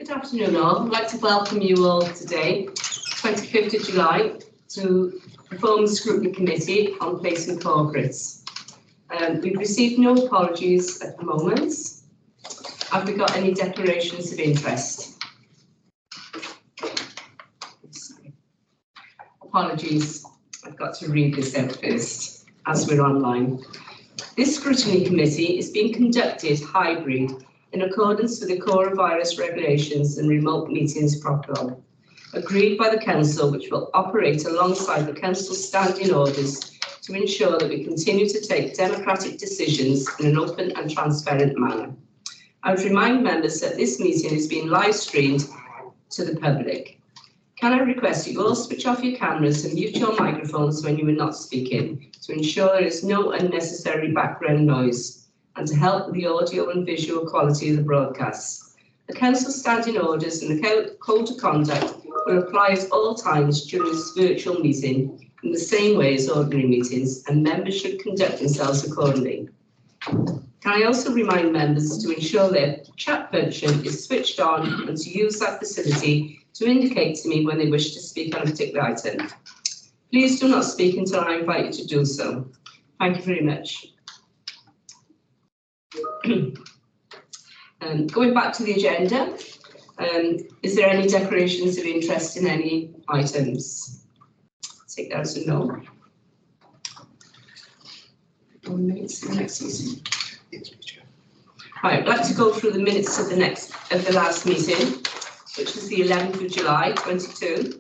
Good afternoon all. I'd like to welcome you all today, 25th of July, to the Scrutiny Committee on Placing Corporates. We've received no apologies at the moment. Have we got any declarations of interest? Apologies, I've got to read this out first, as we're online. This Scrutiny Committee is being conducted hybrid in accordance with the coronavirus regulations and remote meetings protocol, agreed by the Council, which will operate alongside the Council's standing orders to ensure that we continue to take democratic decisions in an open and transparent manner. I would remind members that this meeting is being live streamed to the public. Can I request you all switch off your cameras and mute your microphones when you are not speaking to ensure there is no unnecessary background noise and to help with the audio and visual quality of the broadcasts. The Council's standing orders and the Code of Conduct will apply at all times during this virtual meeting in the same way as ordinary meetings, and members should conduct themselves accordingly. Can I also remind members to ensure their chat function is switched on and to use that facility to indicate to me when they wish to speak on a particular item. Please do not speak until I invite you to do so. Thank you very much. Going back to the agenda, is there any declarations of interest in any items? Take that as a no. 1 minute to the next meeting. Right, I'd like to go through the minutes of the last meeting, which was the 11th of July, 22.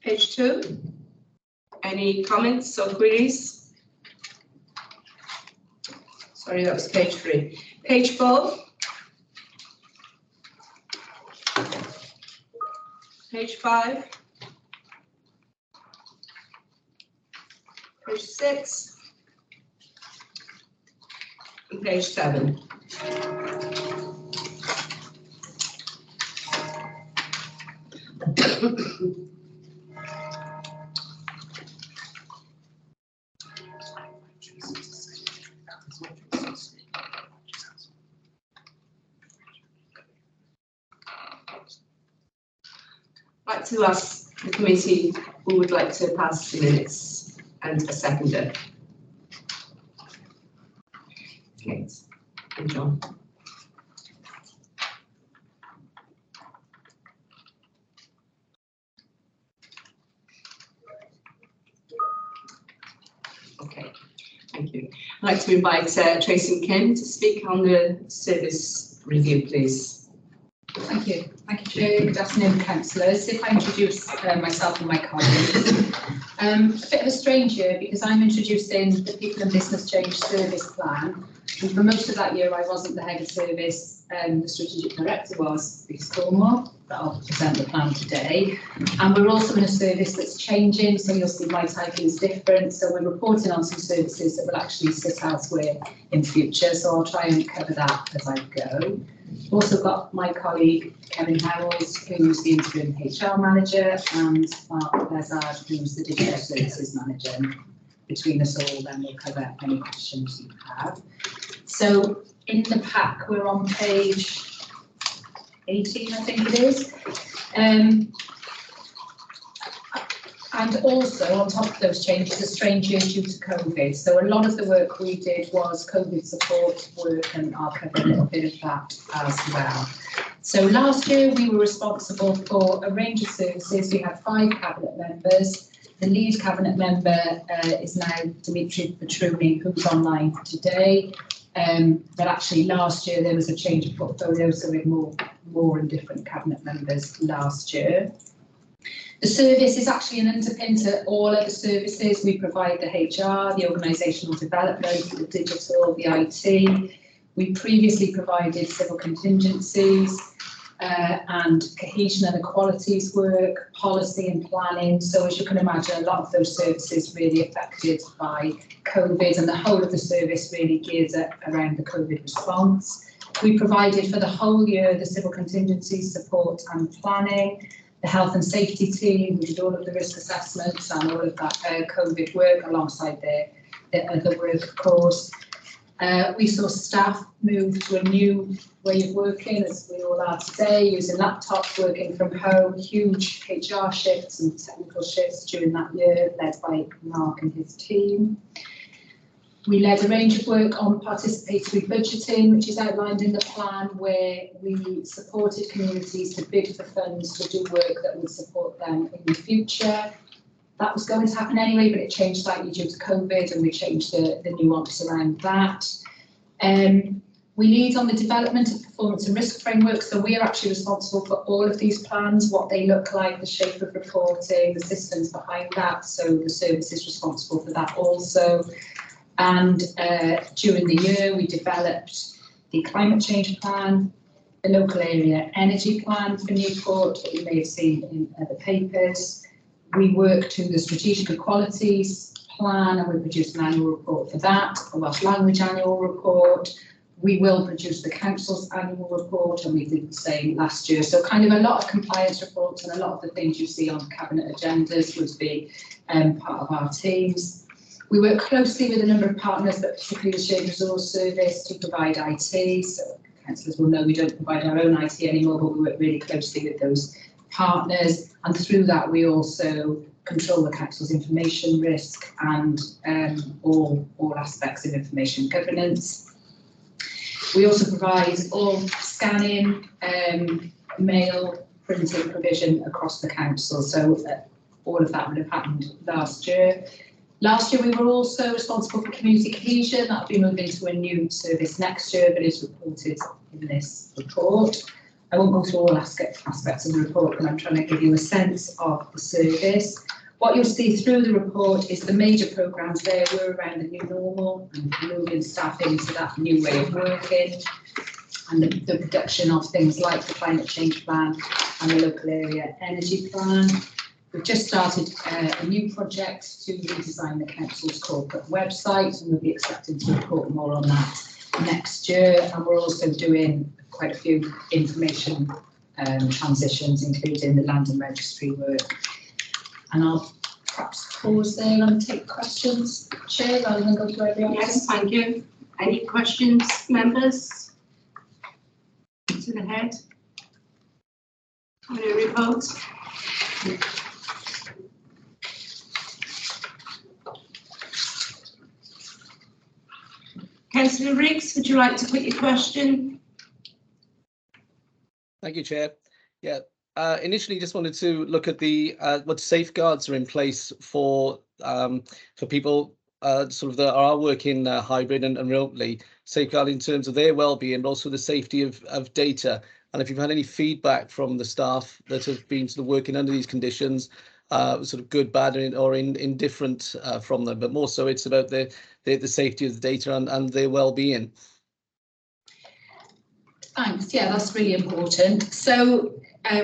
Page 2. Any comments or queries? Sorry, that was page 3. Page 4. Page 5. Page 6. And page 7. I'd like to ask the committee who would like to pass the minutes and a seconder. Kate and John. Okay, thank you. I'd like to invite Tracy and Kim to speak on the service review, please. Thank you. Thank you, Chair. Good afternoon, councillors. If I introduce myself and my colleagues. A bit of a strange year because I'm introducing the People and Business Change Service Plan. And for most of that year, I wasn't the head of service, the strategic director was, Lisa Cornwall, but I'll present the plan today. And we're also in a service that's changing, so you'll see my title is different. So we're reporting on some services that will actually sit elsewhere in future. So I'll try and cover that as I go. We've also got my colleague Kevin Howells, who's the interim HR manager, and Mark Lazard, who's the digital services manager. And between us all, then we'll cover any questions you have. So in the pack, we're on page 18, I think it is. And also, on top of those changes, a strange year due to COVID. So a lot of the work we did was COVID support work, and I'll cover a little bit of that as well. So last year, we were responsible for a range of services. We had 5 cabinet members. The lead cabinet member is now Dimitri Petruni, who's online today. But actually, last year, there was a change of portfolio, so we had more and different cabinet members last year. The service is actually an underpin to all other services. We provide the HR, the organisational development, the digital, the IT. We previously provided civil contingencies and cohesion and equalities work, policy and planning. So as you can imagine, a lot of those services really affected by COVID, and the whole of the service really gears up around the COVID response. We provided for the whole year the civil contingencies, support and planning. The health and safety team, we did all of the risk assessments and all of that COVID work alongside the other work, of course. We saw staff move to a new way of working, as we all are today, using laptops, working from home, huge HR shifts and technical shifts during that year, led by Mark and his team. We led a range of work on participatory budgeting, which is outlined in the plan, where we supported communities to bid for funds to do work that would support them in the future. That was going to happen anyway, but it changed slightly due to COVID, and we changed the nuance around that. We lead on the development of performance and risk frameworks, so we are actually responsible for all of these plans, what they look like, the shape of reporting, the systems behind that, so the service is responsible for that also. And during the year, we developed the climate change plan, the local area energy plan for Newport, that you may have seen in the papers. We worked to the strategic equalities plan, and we produced an annual report for that, a Welsh language annual report. We will produce the council's annual report, and we did the same last year. So kind of a lot of compliance reports, and a lot of the things you see on cabinet agendas would be part of our teams. We work closely with a number of partners, but particularly the Shared Resource Service, to provide IT. So councillors will know we don't provide our own IT anymore, but we work really closely with those partners. And through that, we also control the council's information risk and all aspects of information governance. We also provide all scanning, mail, printing provision across the council. So all of that would have happened last year. Last year, we were also responsible for community cohesion. That'll be moved into a new service next year, but is reported in this report. I won't go through all aspects of the report, but I'm trying to give you a sense of the service. What you'll see through the report is the major programmes there were around the new normal and moving staff into that new way of working, and the production of things like the climate change plan and the local area energy plan. We've just started a new project to redesign the council's corporate website, and we'll be expecting to report more on that next year. And we're also doing quite a few information transitions, including the land and registry work. And I'll perhaps pause there and take questions, Chair, rather than go through every item. Yes, thank you. Any questions, members? To the head. Any reports? Councillor Riggs, would you like to put your question? Thank you, Chair. Yeah, initially just wanted to look at the what safeguards are in place for people sort of that are working hybrid and remotely, safeguard in terms of their well-being, but also the safety of data. And if you've had any feedback from the staff that have been sort of working under these conditions, sort of good, bad, or indifferent from them, but more so it's about the safety of the data and their well-being. Thanks. Yeah, that's really important. So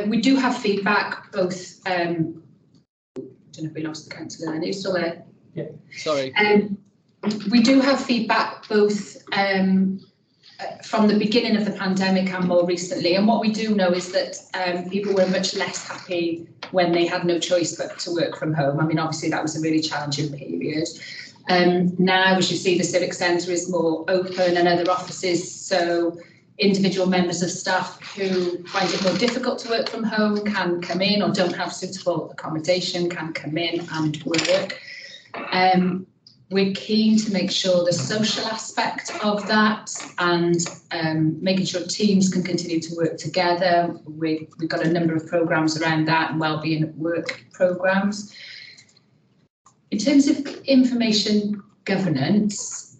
we do have feedback, both. I don't know if we lost the councillor then. Are you still there? Yeah. Sorry. We do have feedback both from the beginning of the pandemic and more recently. And what we do know is that people were much less happy when they had no choice but to work from home. I mean, obviously that was a really challenging period. Now, as you see, the Civic Centre is more open and other offices, so individual members of staff who find it more difficult to work from home can come in, or don't have suitable accommodation can come in and work. We're keen to make sure the social aspect of that and making sure teams can continue to work together. We've got a number of programmes around that, and wellbeing at work programmes. In terms of information governance,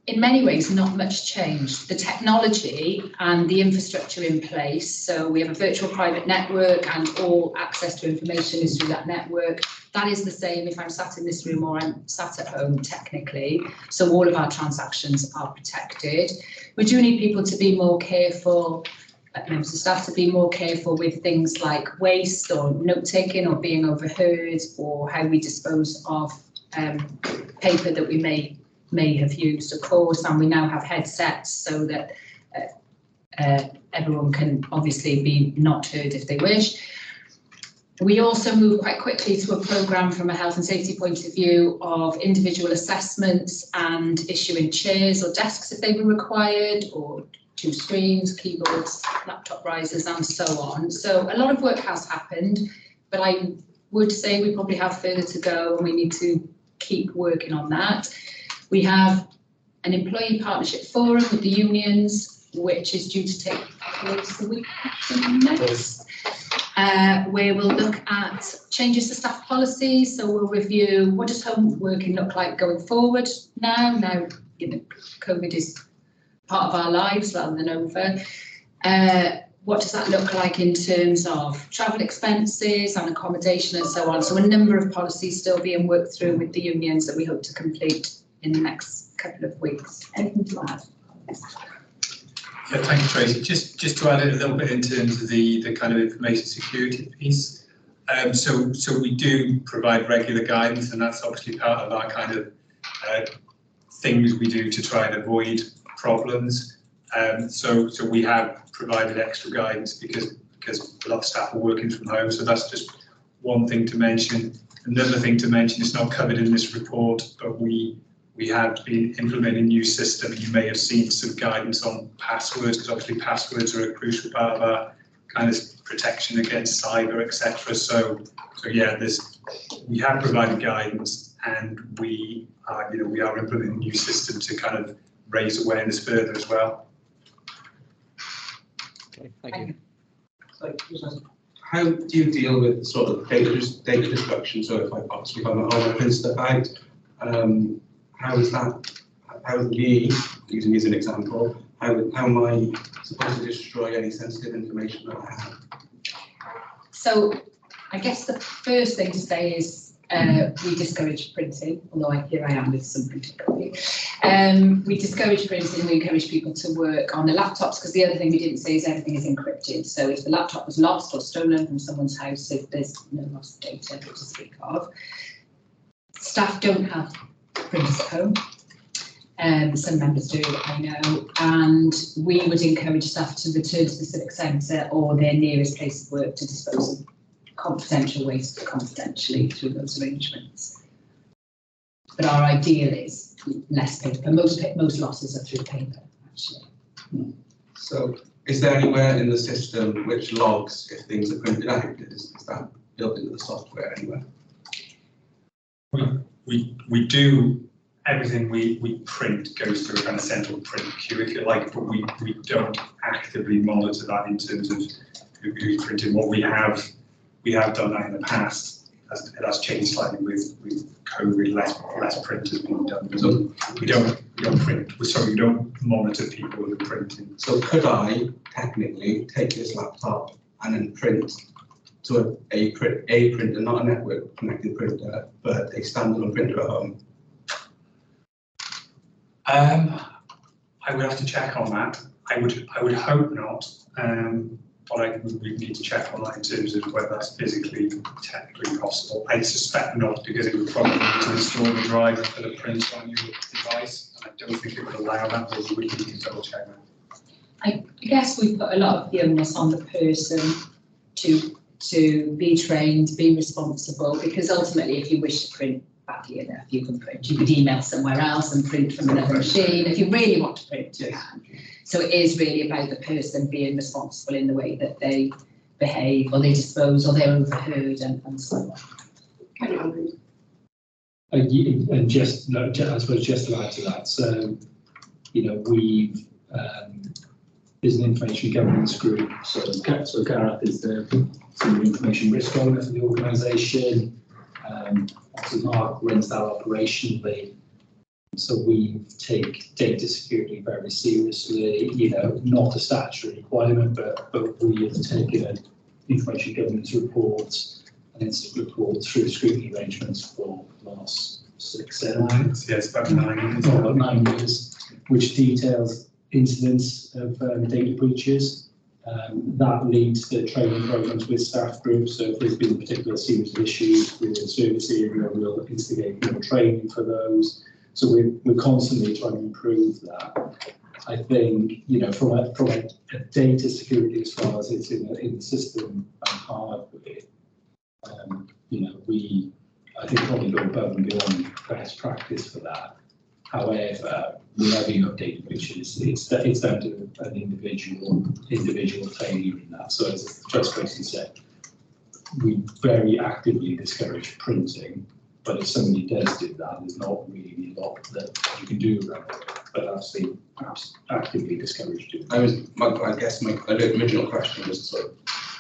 in many ways, not much changed. The technology and the infrastructure in place, so we have a virtual private network and all access to information is through that network. That is the same if I'm sat in this room or I'm sat at home technically, so all of our transactions are protected. We do need people to be more careful, members of staff to be more careful with things like waste or note-taking or being overheard, or how we dispose of paper that we may have used, of course, and we now have headsets so that everyone can obviously be not heard if they wish. We also moved quite quickly to a programme from a health and safety point of view of individual assessments and issuing chairs or desks if they were required, or 2 screens, keyboards, laptop risers and so on. So a lot of work has happened, but I would say we probably have further to go and we need to keep working on that. We have an employee partnership forum with the unions, which is due to take place the week after next. Where we'll look at changes to staff policies. So we'll review what does home working look like going forward now. Now, you know, COVID is part of our lives rather than over. What does that look like in terms of travel expenses and accommodation and so on? So a number of policies still being worked through with the unions that we hope to complete in the next couple of weeks. Anything to add? Yeah, thank you, Tracy. Just to add a little bit in terms of the kind of information security piece. So we do provide regular guidance, and that's obviously part of our kind of things we do to try and avoid problems. So we have provided extra guidance because a lot of staff are working from home. So that's just one thing to mention. Another thing to mention, it's not covered in this report, but we have been implementing a new system, and you may have seen some guidance on passwords, because obviously passwords are a crucial part of our kind of protection against cyber, etc. So yeah, we have provided guidance, and we are implementing a new system to kind of raise awareness further as well. Okay, thank you. So, how do you deal with sort of data destruction? So if I'm at home, I print stuff out. How is me, using me as an example, how am I supposed to destroy any sensitive information that I have? So I guess the first thing to say is we discourage printing, although here I am with some printed copy. We discourage printing, we encourage people to work on the laptops, because the other thing we didn't say is everything is encrypted. So if the laptop was lost or stolen from someone's house, if there's no lost data to speak of. Staff don't have printers at home. Some members do, I know, and we would encourage staff to return to the Civic Centre or their nearest place of work to dispose of confidential waste confidentially through those arrangements. But our ideal is less paper. Most losses are through paper, actually. So is there anywhere in the system which logs if things are printed out? Is that built into the software anywhere? We do everything we print goes through a kind of central print queue, if you like, but we don't actively monitor that in terms of who's printing. What we have done that in the past. It has changed slightly with COVID. Less print has been done. So we don't monitor people who are printing. So could I technically take this laptop and then print to a printer, not a network connected printer, but a standalone printer at home? I would have to check on that. I would hope not, but we need to check on that in terms of whether that's physically, technically possible. I suspect not, because it would probably need to install the driver for the print on your device, and I don't think it would allow that, but we need to double check that. I guess we put a lot of the onus on the person to be trained, be responsible, because ultimately if you wish to print badly enough, you can print. You could email somewhere else and print from another machine. If you really want to print, you can. So it is really about the person being responsible in the way that they behave, or they dispose, or they're overheard, and so on. Carry on. And just I suppose just to add to that, so we've there's an information governance group. So Gareth is the information risk owner for the organisation. Obviously Mark runs that operationally. So we take data security very seriously, not a statutory requirement, but we have taken an information governance report and incident report through scrutiny arrangements for the last 6-7 years. Yes, about 9 years. About 9 years, which details incidents of data breaches. That leads to training programs with staff groups. So if there's been particular serious issues within the service area, we'll instigate more training for those. So we're constantly trying to improve that. I think, from a data security, as far as it's in the system and hardware, You know, I think probably go above and beyond best practice for that. However, whenever you update pictures, it's down to an individual failure in that. So as Trust Tracy said, we very actively discourage printing, but if somebody does do that, there's not really a lot that you can do around it. But obviously, perhaps actively discourage doing that. I guess my original question was sort of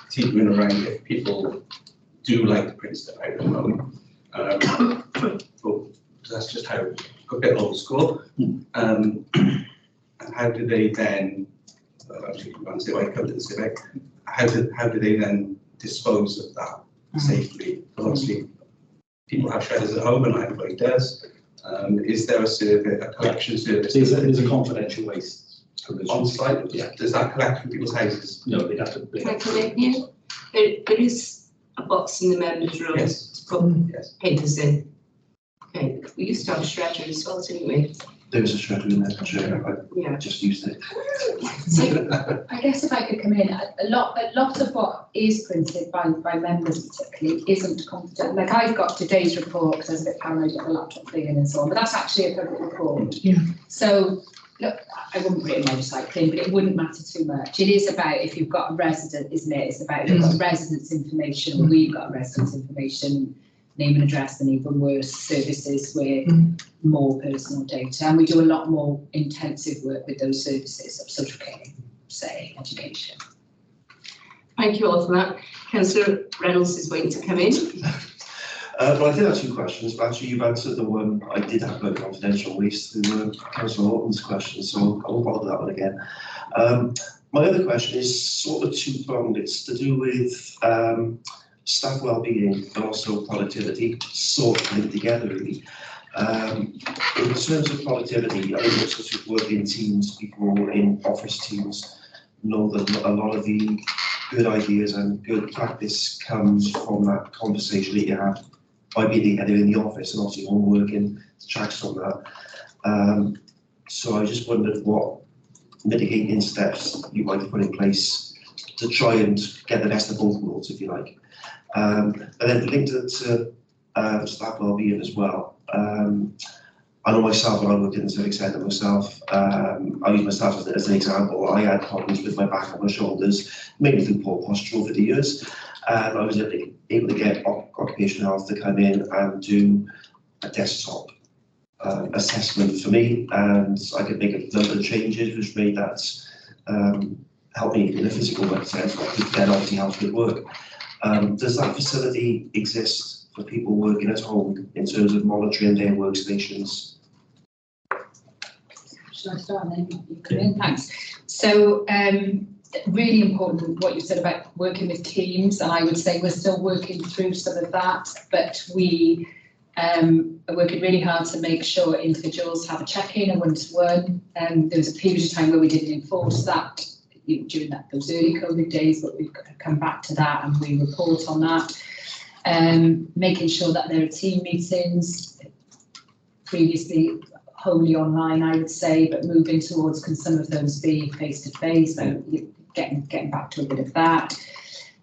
teetering around if people do like to print stuff out at the moment. Well, that's just how a bit old school. And how do they then? Actually, once they come to the civic, how do they then dispose of that safely? Because obviously, people have shredders at home, and my employee does. Is there a collection service? There's a confidential waste provision. On site? Yeah. Does that collect from people's houses? No, they'd have to. Can I come in here? There is a box in the members' room Yes. to put Yes. papers in. Okay, we used to have a shredder as well, didn't we? There was a shredder in there, sure. Yeah. I just used it. So I guess if I could come in, a lot of what is printed by members particularly isn't confident. Like I've got today's report because I was a bit paranoid about the laptop failing and so on, but that's actually a public report. Yeah. So look, I wouldn't put it in my recycling, but it wouldn't matter too much. It is about if you've got a resident, isn't it? It's about if you've got residents' information, or we've got residents' information, name and address, and even worse, services with more personal data. And we do a lot more intensive work with those services of social care, say, education. Thank you all for that. Councillor Reynolds is waiting to come in. Well, I did have 2 questions, but actually you've answered the one I did have about confidential waste through Councillor Horton's question, so I won't bother with that one again. My other question is sort of 2-pronged. It's to do with staff well-being, but also productivity, sort of linked together really. In terms of productivity, I think most of us who work in teams, people in office teams, know that a lot of the good ideas and good practice comes from that conversation that you have by being together in the office, and obviously home working tracks on that. So I just wondered what mitigating steps you might put in place to try and get the best of both worlds, if you like. And then linked to staff well-being as well. I know myself, when I worked in the civic centre myself, I use myself as an example. I had problems with my back and my shoulders, mainly through poor posture over the years. And I was able to get occupational health to come in and do a desktop assessment for me, and I could make a number of changes which made that help me in a physical sense, but then obviously help with work. Does that facility exist for people working at home in terms of monitoring their workstations? Shall I start and then you come in? Thanks. So really important what you said about working with teams, and I would say we're still working through some of that, but we are working really hard to make sure individuals have a check-in, a one-to-one. There was a period of time where we didn't enforce that during those early COVID days, but we've come back to that and we report on that. Making sure that there are team meetings, previously wholly online, I would say, but moving towards, can some of those be face-to-face, so getting back to a bit of that.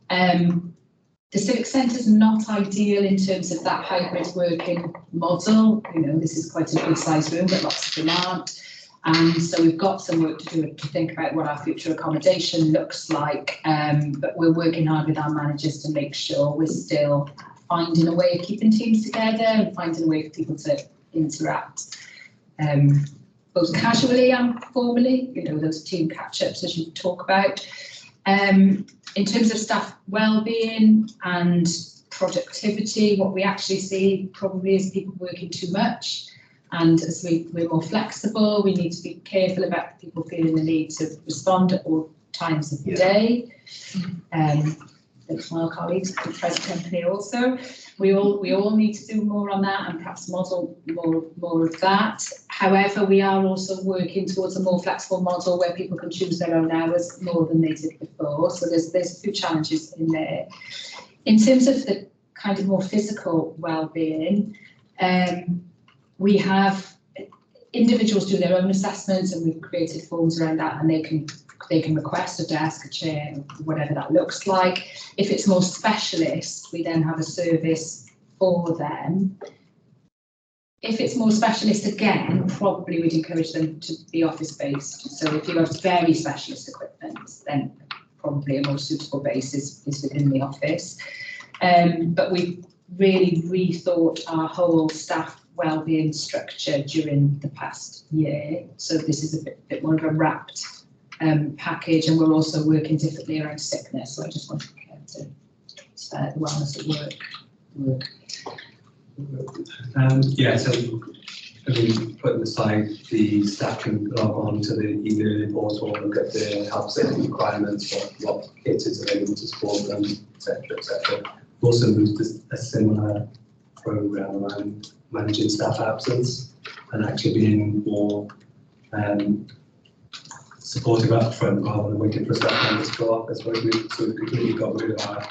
The Civic Centre is not ideal in terms of that hybrid working model. You know, this is quite a good sized room, but lots of them aren't. And so we've got some work to do to think about what our future accommodation looks like, but we're working hard with our managers to make sure we're still finding a way of keeping teams together and finding a way for people to interact, both casually and formally, you know, those team catch-ups as you talk about. In terms of staff well-being and productivity, what we actually see probably is people working too much. And as we're more flexible, we need to be careful about people feeling the need to respond at all times of the day. Thanks to my colleagues, the present company also. We all need to do more on that and perhaps model more of that. However, we are also working towards a more flexible model where people can choose their own hours more than they did before. So there's a few challenges in there. In terms of the kind of more physical well-being, we have individuals do their own assessments, and we've created forms around that, and they they can request a desk, a chair, whatever that looks like. If it's more specialist, we then have a service for them. If it's more specialist, again, probably we'd encourage them to be office-based. So if you have very specialist equipment, then probably a more suitable base is within the office. But we've really rethought our whole staff wellbeing structure during the past year. So this is a bit more of a wrapped package, and we're also working differently around sickness. So I just wanted to the wellness at work. Yeah, so I mean, putting aside the staff can log on to the e-learning portal and look at the health safety requirements, what kit is available to support them, etc., etc. Also moved a similar program around managing staff absence and actually being more supportive up front rather than waiting for staff members to go off. That's why we sort of completely got rid of our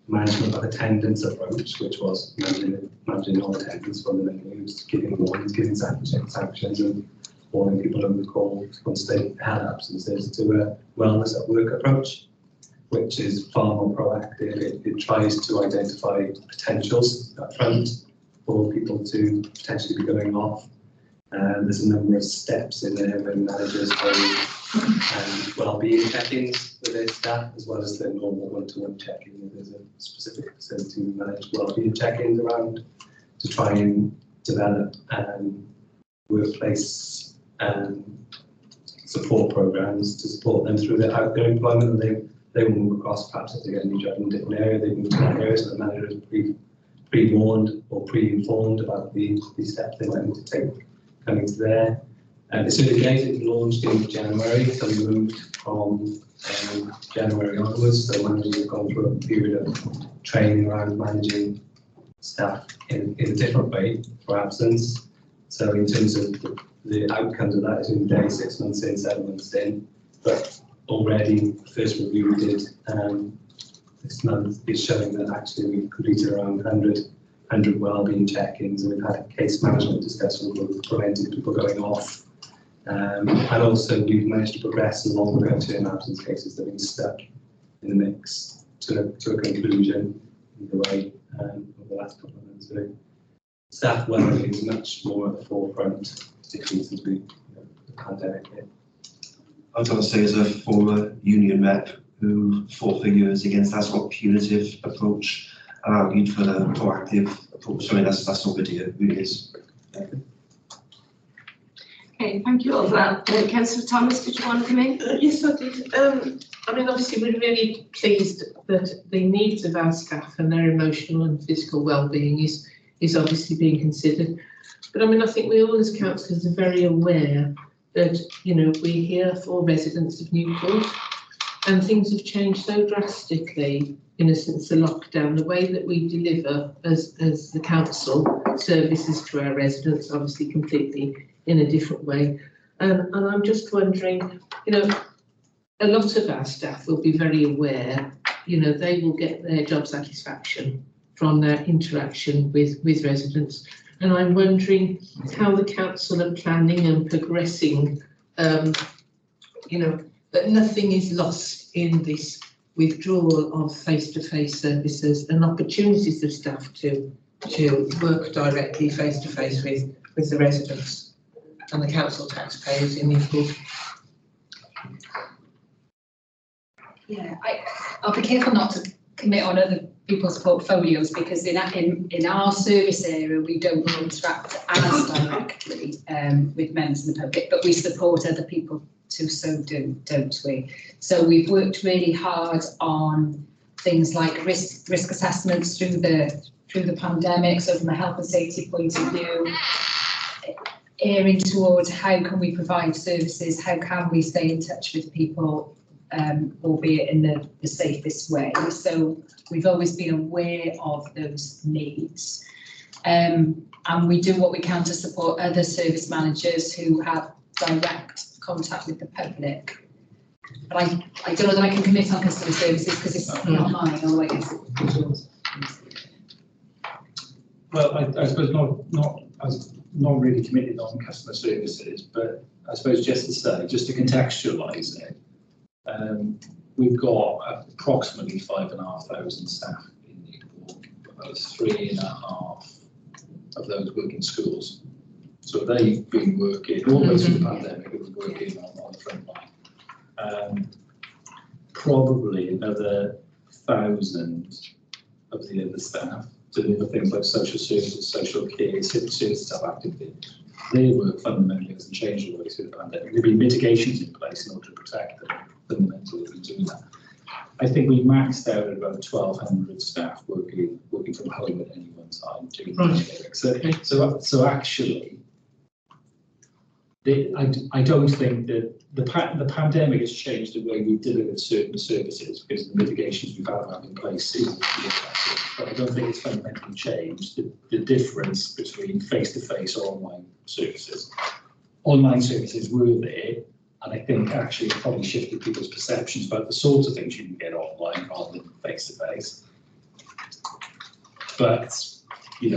management of attendance approach, which was managing non-attendance for the menus, giving warnings, giving sanctions, and warning people over the call once they had absences, to a wellness at work approach, which is far more proactive. It tries to identify potentials up front for people to potentially be going off. There's a number of steps in there when managers hold well-being check-ins with their staff, as well as the normal one-to-one check-in. There's a specific facility managed well-being check-ins around to try and develop workplace support programs to support them through their employment. And they will move across, perhaps if they get a new job in a different area, they move to that area, so the manager is pre-warned or pre-informed about the steps they might need to take coming to there. It's early days. It launched in January, so we moved from January onwards. So managers have gone through a period of training around managing staff in a different way for absence. So in terms of the outcomes of that, is in day 6 months in, 7 months in. But already, the first review we did this month is showing that actually we've completed around 100 wellbeing check-ins, and we've had case management discussions where we've prevented people going off. And also we've managed to progress along with term absence cases that have been stuck in the mix to a conclusion either way over the last couple of months. So staff wellbeing is much more at the forefront, particularly since the pandemic hit. I was going to say, as a former union rep who fought for years against that sort of punitive approach, and argued for the proactive approach. I mean, that's not good, it really is. Okay, thank you all for that. Councillor Thomas, did you want to come in? Yes, I did. I mean, obviously, we're really pleased that the needs of our staff and their emotional and physical well-being is obviously being considered. But I mean, I think we all as councillors are very aware that, you know, we're here for residents of Newport, and things have changed so drastically, you know, since the lockdown. The way that we deliver as the council services to our residents, obviously completely in a different way. And I'm just wondering, you know, a lot of our staff will be very aware, you know, they will get their job satisfaction from their interaction with residents. And I'm wondering how the council are planning and progressing, you know, that nothing is lost in this withdrawal of face-to-face services and opportunities of staff to work directly face-to-face with the residents and the council taxpayers in Newport. Yeah, I'll be careful not to commit on other people's portfolios, because in our service area we don't interact as directly with members of the public, but we support other people to so do, don't we? So we've worked really hard on things like risk assessments through the pandemic. So from a health and safety point of view, erring towards how can we provide services, how can we stay in touch with people, albeit in the safest way. So we've always been aware of those needs, and we do what we can to support other service managers who have direct contact with the public. But I don't know that I can commit on customer services because it's not mine, although I guess it's yours. Well, I suppose not really committed on customer services, but I suppose just to contextualise it, We've got approximately 5,500 staff in Newport, about 3,500 of those work in schools. So they've been working all the way through the pandemic, they've been working on the front line. Probably another 1,000 of the other staff doing things like social services, social care, civic services type activity. Their work fundamentally hasn't changed all the way through the pandemic. There have been mitigations in place in order to protect them. Fundamentally, we're doing that. I think we maxed out at about 1,200 staff working from home at any one time during the pandemic. So actually, I don't think that the pandemic has changed the way we deliver certain services because the mitigations we've had in place is effective. But I don't think it's fundamentally changed the difference between face-to-face or online services. Online services were there, and I think actually it probably shifted people's perceptions about the sorts of things you can get online rather than face-to-face. But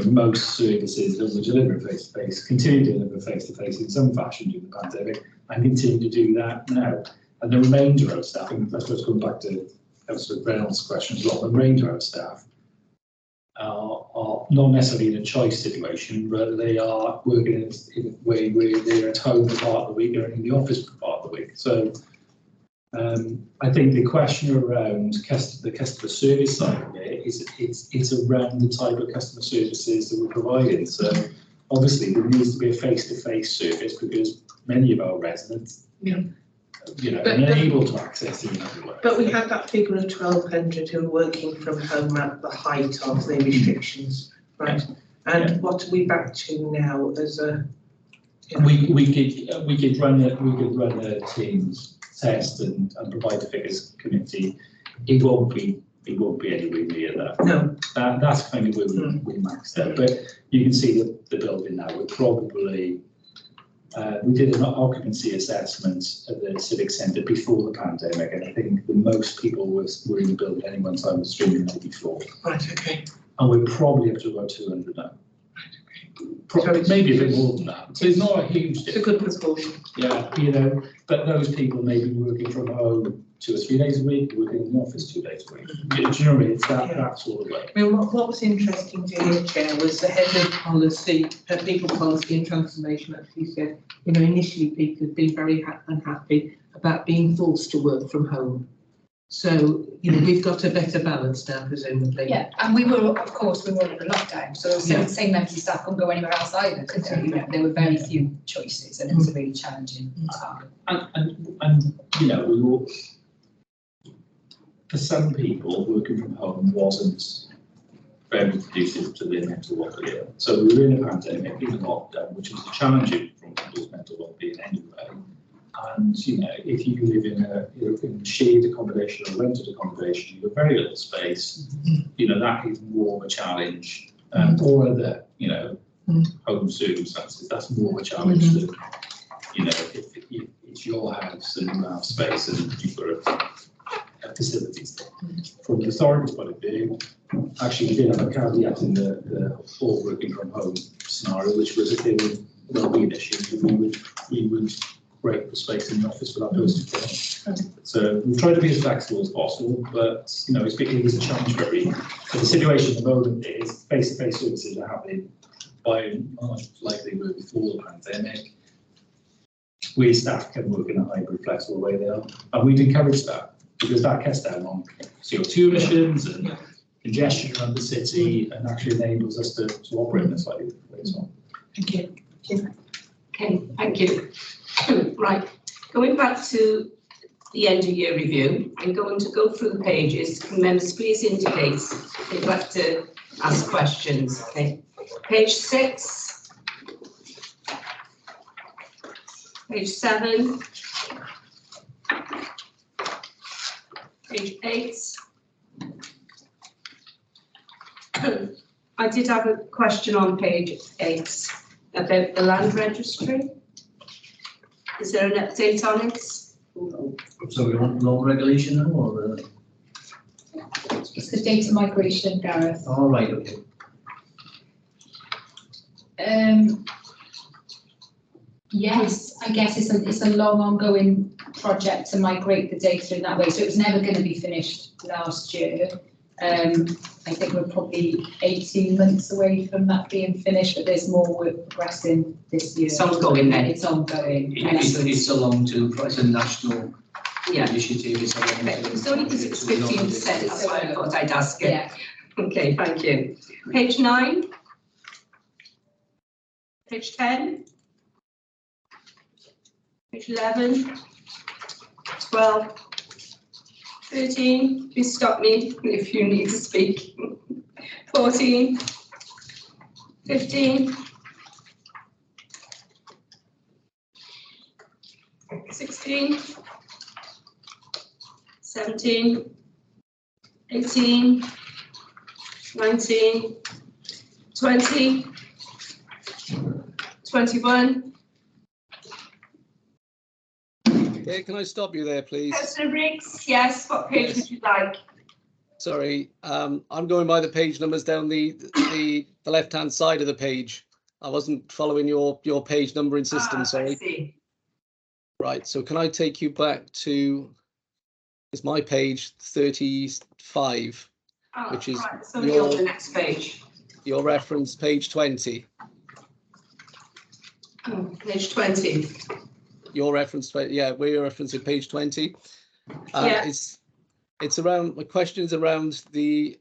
most services that were delivering face-to-face continue to deliver face-to-face in some fashion during the pandemic and continue to do that now. And the remainder of staff, and I suppose going back to Councillor Reynolds' question as well, the remainder of staff are not necessarily in a choice situation, but they are working in a way where they're at home for part of the week or in the office for part of the week. So I think the question around the customer service side of it it's around the type of customer services that we're providing. So obviously there needs to be a face-to-face service because many of our residents, are unable to access it in other ways. But we had that figure of 1,200 who are working from home at the height of the restrictions, right? And what are we back to now as a? We could run a Teams test and provide the figures committee. It won't be anywhere near that. No. That's kind of where we maxed out. But you can see the building now. We're probably we did an occupancy assessment at the Civic Centre before the pandemic, and I think the most people were in the building at any one time was 384. Right. Okay. And we're probably up to about 200 now. Probably, maybe a bit more than that. So it's not a huge difference. It's a good proportion. Yeah, but those people may be working from home 2 or 3 days a week, working in the office 2 days a week. Do you know what I mean? It's that sort of way. I mean, what was interesting to hear, Chair, was the head of policy, people policy and transformation actually said, initially people had been very unhappy about being forced to work from home. So, we've got a better balance now, presumably. Yeah, and we were in a lockdown, so same members of staff couldn't go anywhere else either, could they? There were very few choices, and it was a really challenging time. And we all, for some people, working from home wasn't very conducive to their mental well-being. So we were in a pandemic, in a lockdown, which was challenging from people's mental well-being anyway. And if you live in a shared accommodation or rented accommodation, you've got very little space. That is more of a challenge. Or other, home circumstances, that's more of a challenge than, if it's your house and you have space and you've got a facilities. From the authority's point of view, actually we did have a caveat in the all working from home scenario, which was if there were well-being issues, we would break the space in the office for that person to come. So we've tried to be as flexible as possible, but it is a challenge for everyone. But the situation at the moment is face-to-face services are happening by and large like they were before the pandemic. We staff can work in a hybrid, flexible way there, and we'd encourage that because that cuts down on CO2 emissions and congestion around the city, and actually enables us to operate in a slightly different way as well. Thank you. Okay, thank you. Right, going back to the end of year review, I'm going to go through the pages. Can members please indicate if they'd like to ask questions? Okay, page 6, page 7, page 8. I did have a question on page 8 about the land registry. Is there an update on it? So we want law regulation now, or? It's the data migration, Gareth. All right, okay. Yes, I guess it's a long ongoing project to migrate the data in that way. So it was never going to be finished last year. I think we're probably 18 months away from that being finished, but there's more work progressing this year. It's ongoing then. It's ongoing. It's a long-term, it's a national Yeah. initiative. It's only because it's 15%, that's why I thought I'd ask it. Yeah. Okay, thank you. Page 9. Page 10. Page 11. 12. 13. Please stop me if you need to speak. 14. 15. 16. 17. 18. 19, 20, 21. Okay, can I stop you there, please? Councillor Briggs, yes, what page would you like? Sorry, I'm going by the page numbers down the left-hand side of the page. I wasn't following your page numbering system, I sorry. see. Right, so can I take you back to, it's my page 35. Oh, Which is right, it's only on the next page. Your reference, page 20. Oh, page 20. Your reference, yeah, we're referencing page 20. Yeah. It's around, my question is around the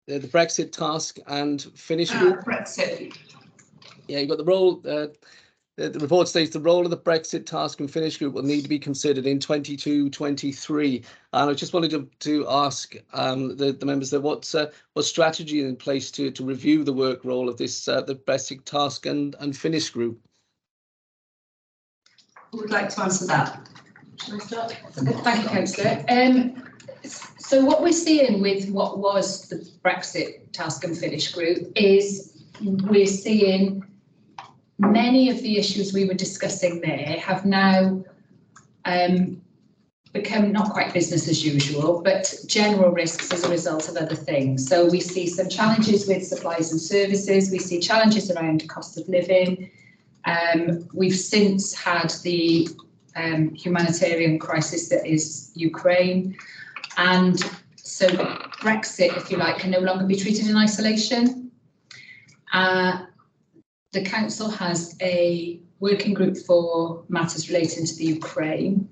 Brexit task and finish group. Brexit. Yeah, you've got the role, the report states the role of the Brexit task and finish group will need to be considered in 22-23. And I just wanted to ask the members there what strategy in place to review the work role of this the Brexit task and finish group. Who would like to answer that? Shall I start? Thank you, Councillor. So what we're seeing with what was the Brexit task and finish group is we're seeing many of the issues we were discussing there have now become not quite business as usual, but general risks as a result of other things. So we see some challenges with supplies and services. We see challenges around cost of living. We've since had the humanitarian crisis that is Ukraine. And so Brexit, if you like, can no longer be treated in isolation. The council has a working group for matters relating to the Ukraine,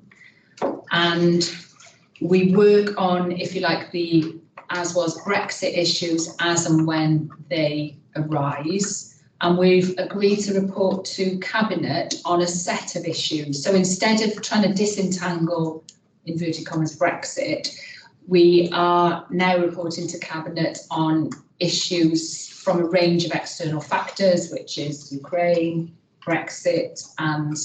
and we work on, if you like, the as was Brexit issues as and when they arise. And we've agreed to report to Cabinet on a set of issues. So instead of trying to disentangle, inverted commas, Brexit, we are now reporting to Cabinet on issues from a range of external factors, which is Ukraine, Brexit, and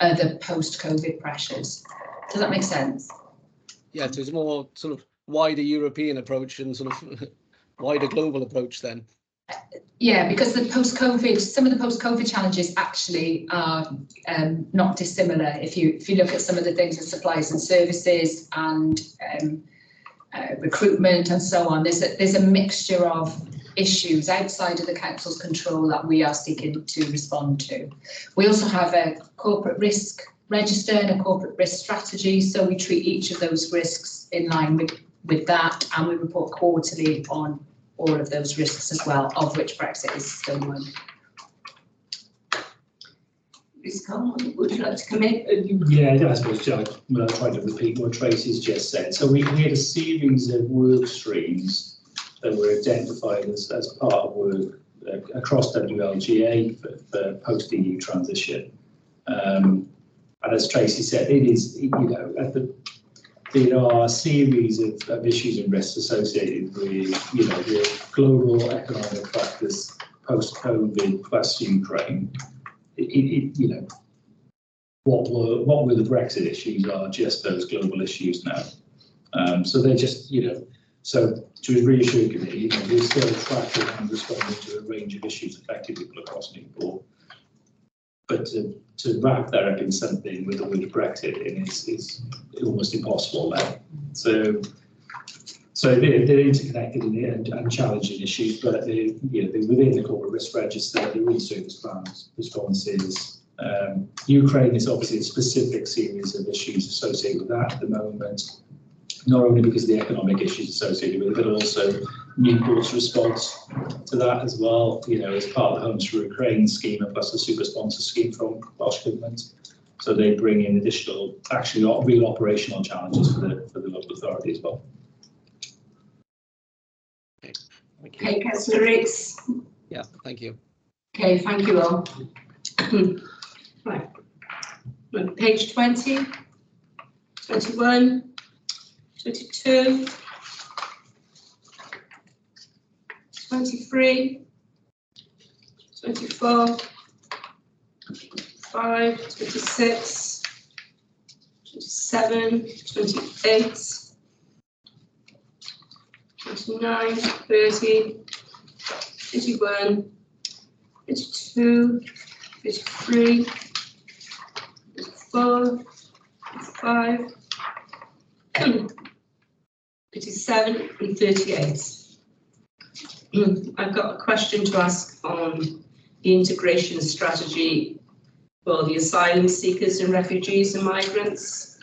other post-COVID pressures. Does that make sense? Yeah, so it's more sort of wider European approach and sort of wider global approach then. Yeah, because the post-COVID, some of the post-COVID challenges actually are not dissimilar. If you look at some of the things in supplies and services and recruitment and so on, there's a mixture of issues outside of the council's control that we are seeking to respond to. We also have a corporate risk register and a corporate risk strategy, so we treat each of those risks in line with that, and we report quarterly on all of those risks as well, of which Brexit is still one. Ms. Coleman, would you like to come in? Yeah, I suppose I'm trying to repeat what Tracy's just said. So we had a series of work streams that were identified as part of work across WLGA for post-EU transition. And as Tracy said, it is, you know, there are a series of issues and risks associated with, you know, the global economic factors post-COVID plus Ukraine. You know, what were the Brexit issues are just those global issues now. So they're just, you know, so to reassure you, you know, we're still tracking and responding to a range of issues affecting people across Newport. But to wrap that up in something with the word Brexit in is almost impossible now. So they're interconnected and challenging issues, but they're within the corporate risk register, they're in service plans, responses, Ukraine is obviously a specific series of issues associated with that at the moment, not only because of the economic issues associated with it, but also Newport's response to that as well, you know, as part of the Homes for Ukraine scheme and plus the super sponsor scheme from Welsh Government. So they bring in additional, actually real operational challenges for the local authority as well. Okay, Councillor Riggs. Yeah, thank you. Okay, thank you all. Right. Page 20, 21, 22, 23, 24, 25, 26, 27, 28, 29, 30, 31, 32, 33, 34, 35, 37 and 38. I've got a question to ask on the integration strategy for the asylum seekers and refugees and migrants.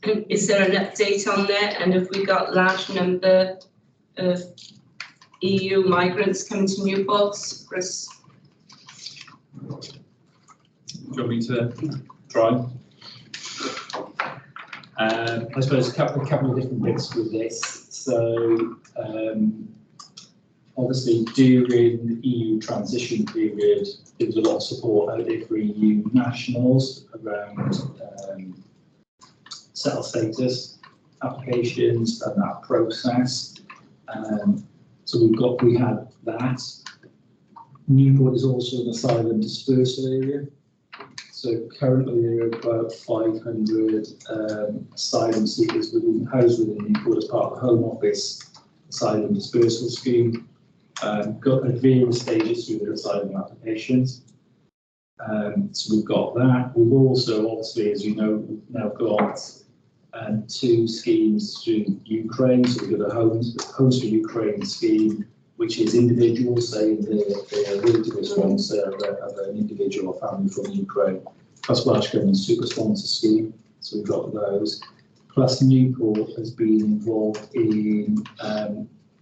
Is there an update on that? And have we got large number of EU migrants coming to Newport, Chris? Do you want me to try? I suppose a couple of different bits with this. So obviously during the EU transition period, there was a lot of support out there for EU nationals around settled status applications and that process. So we had that. Newport is also an asylum dispersal area. So currently there are about 500 asylum seekers housed within Newport as part of the Home Office asylum dispersal scheme. Got at various stages through their asylum applications. So we've got that. We've also, obviously, as you know, we've now got 2 schemes through Ukraine. So we've got a Homes for Ukraine scheme, which is individuals saying they're willing to be a sponsor of an individual or family from Ukraine, plus Welsh Government super sponsor scheme. So we've got those. Plus Newport has been involved in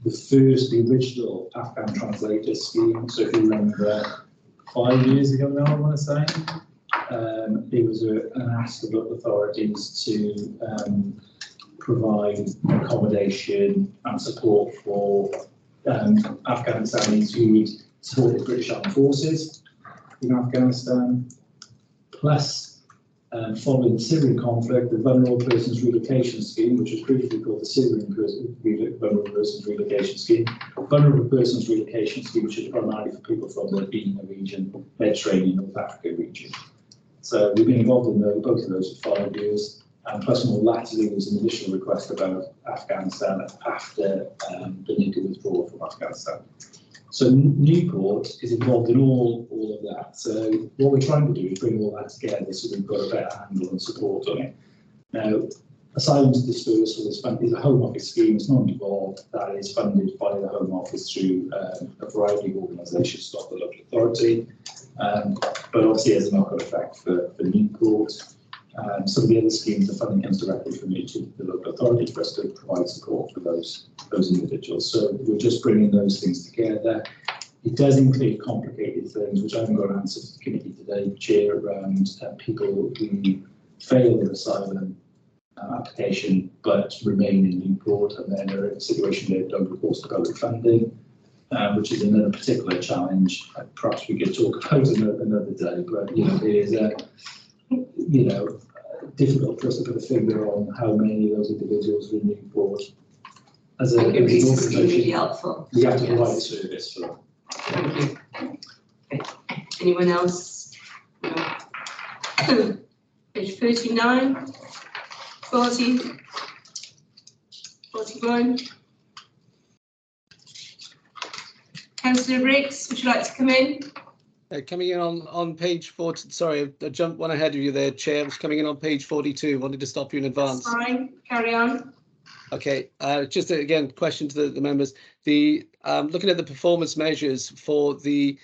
the original Afghan translator scheme. So if you remember 5 years ago now, I want to say, there was an ask of local authorities to provide accommodation and support for Afghanistanis who would support the British Armed Forces in Afghanistan. Plus, following the Syrian conflict, the Vulnerable Persons Relocation Scheme, which was previously called the Syrian Vulnerable Persons Relocation Scheme, Vulnerable Persons Relocation Scheme, which is primarily for people from the MENA region, Mediterranean, North Africa region. So we've been involved in both of those for 5 years. And plus, more latterly, there was an additional request about Afghanistan after the NATO withdrawal from Afghanistan. So Newport is involved in all of that. So what we're trying to do is bring all that together so we've got a better handle and support on it. Now, asylum dispersal is a Home Office scheme. It's not involved. That is funded by the Home Office through a variety of organisations, not the local authority. But obviously, it has a knock-on effect for Newport. Some of the other schemes, the funding comes directly from each of the local authorities for us to provide support for those individuals. So we're just bringing those things together. It does include complicated things, which I haven't got an answer to the committee today, Chair, around people who fail their asylum application but remain in Newport, and then are in a situation where they don't report to public funding, which is another particular challenge. Perhaps we could talk about another day, but it is difficult for us to put a figure on how many of those individuals are in Newport. As an organisation, really helpful. We have to provide a service for them. Thank you. Okay. Anyone else? No. Page 39, 40, 41. Councillor Riggs, would you like to come in? Coming in on page 40, sorry, I jumped one ahead of you there, Chair. I was coming in on page 42. Wanted to stop you in advance. That's fine. Carry on. Okay, just again, question to the members. The looking at the performance measures for the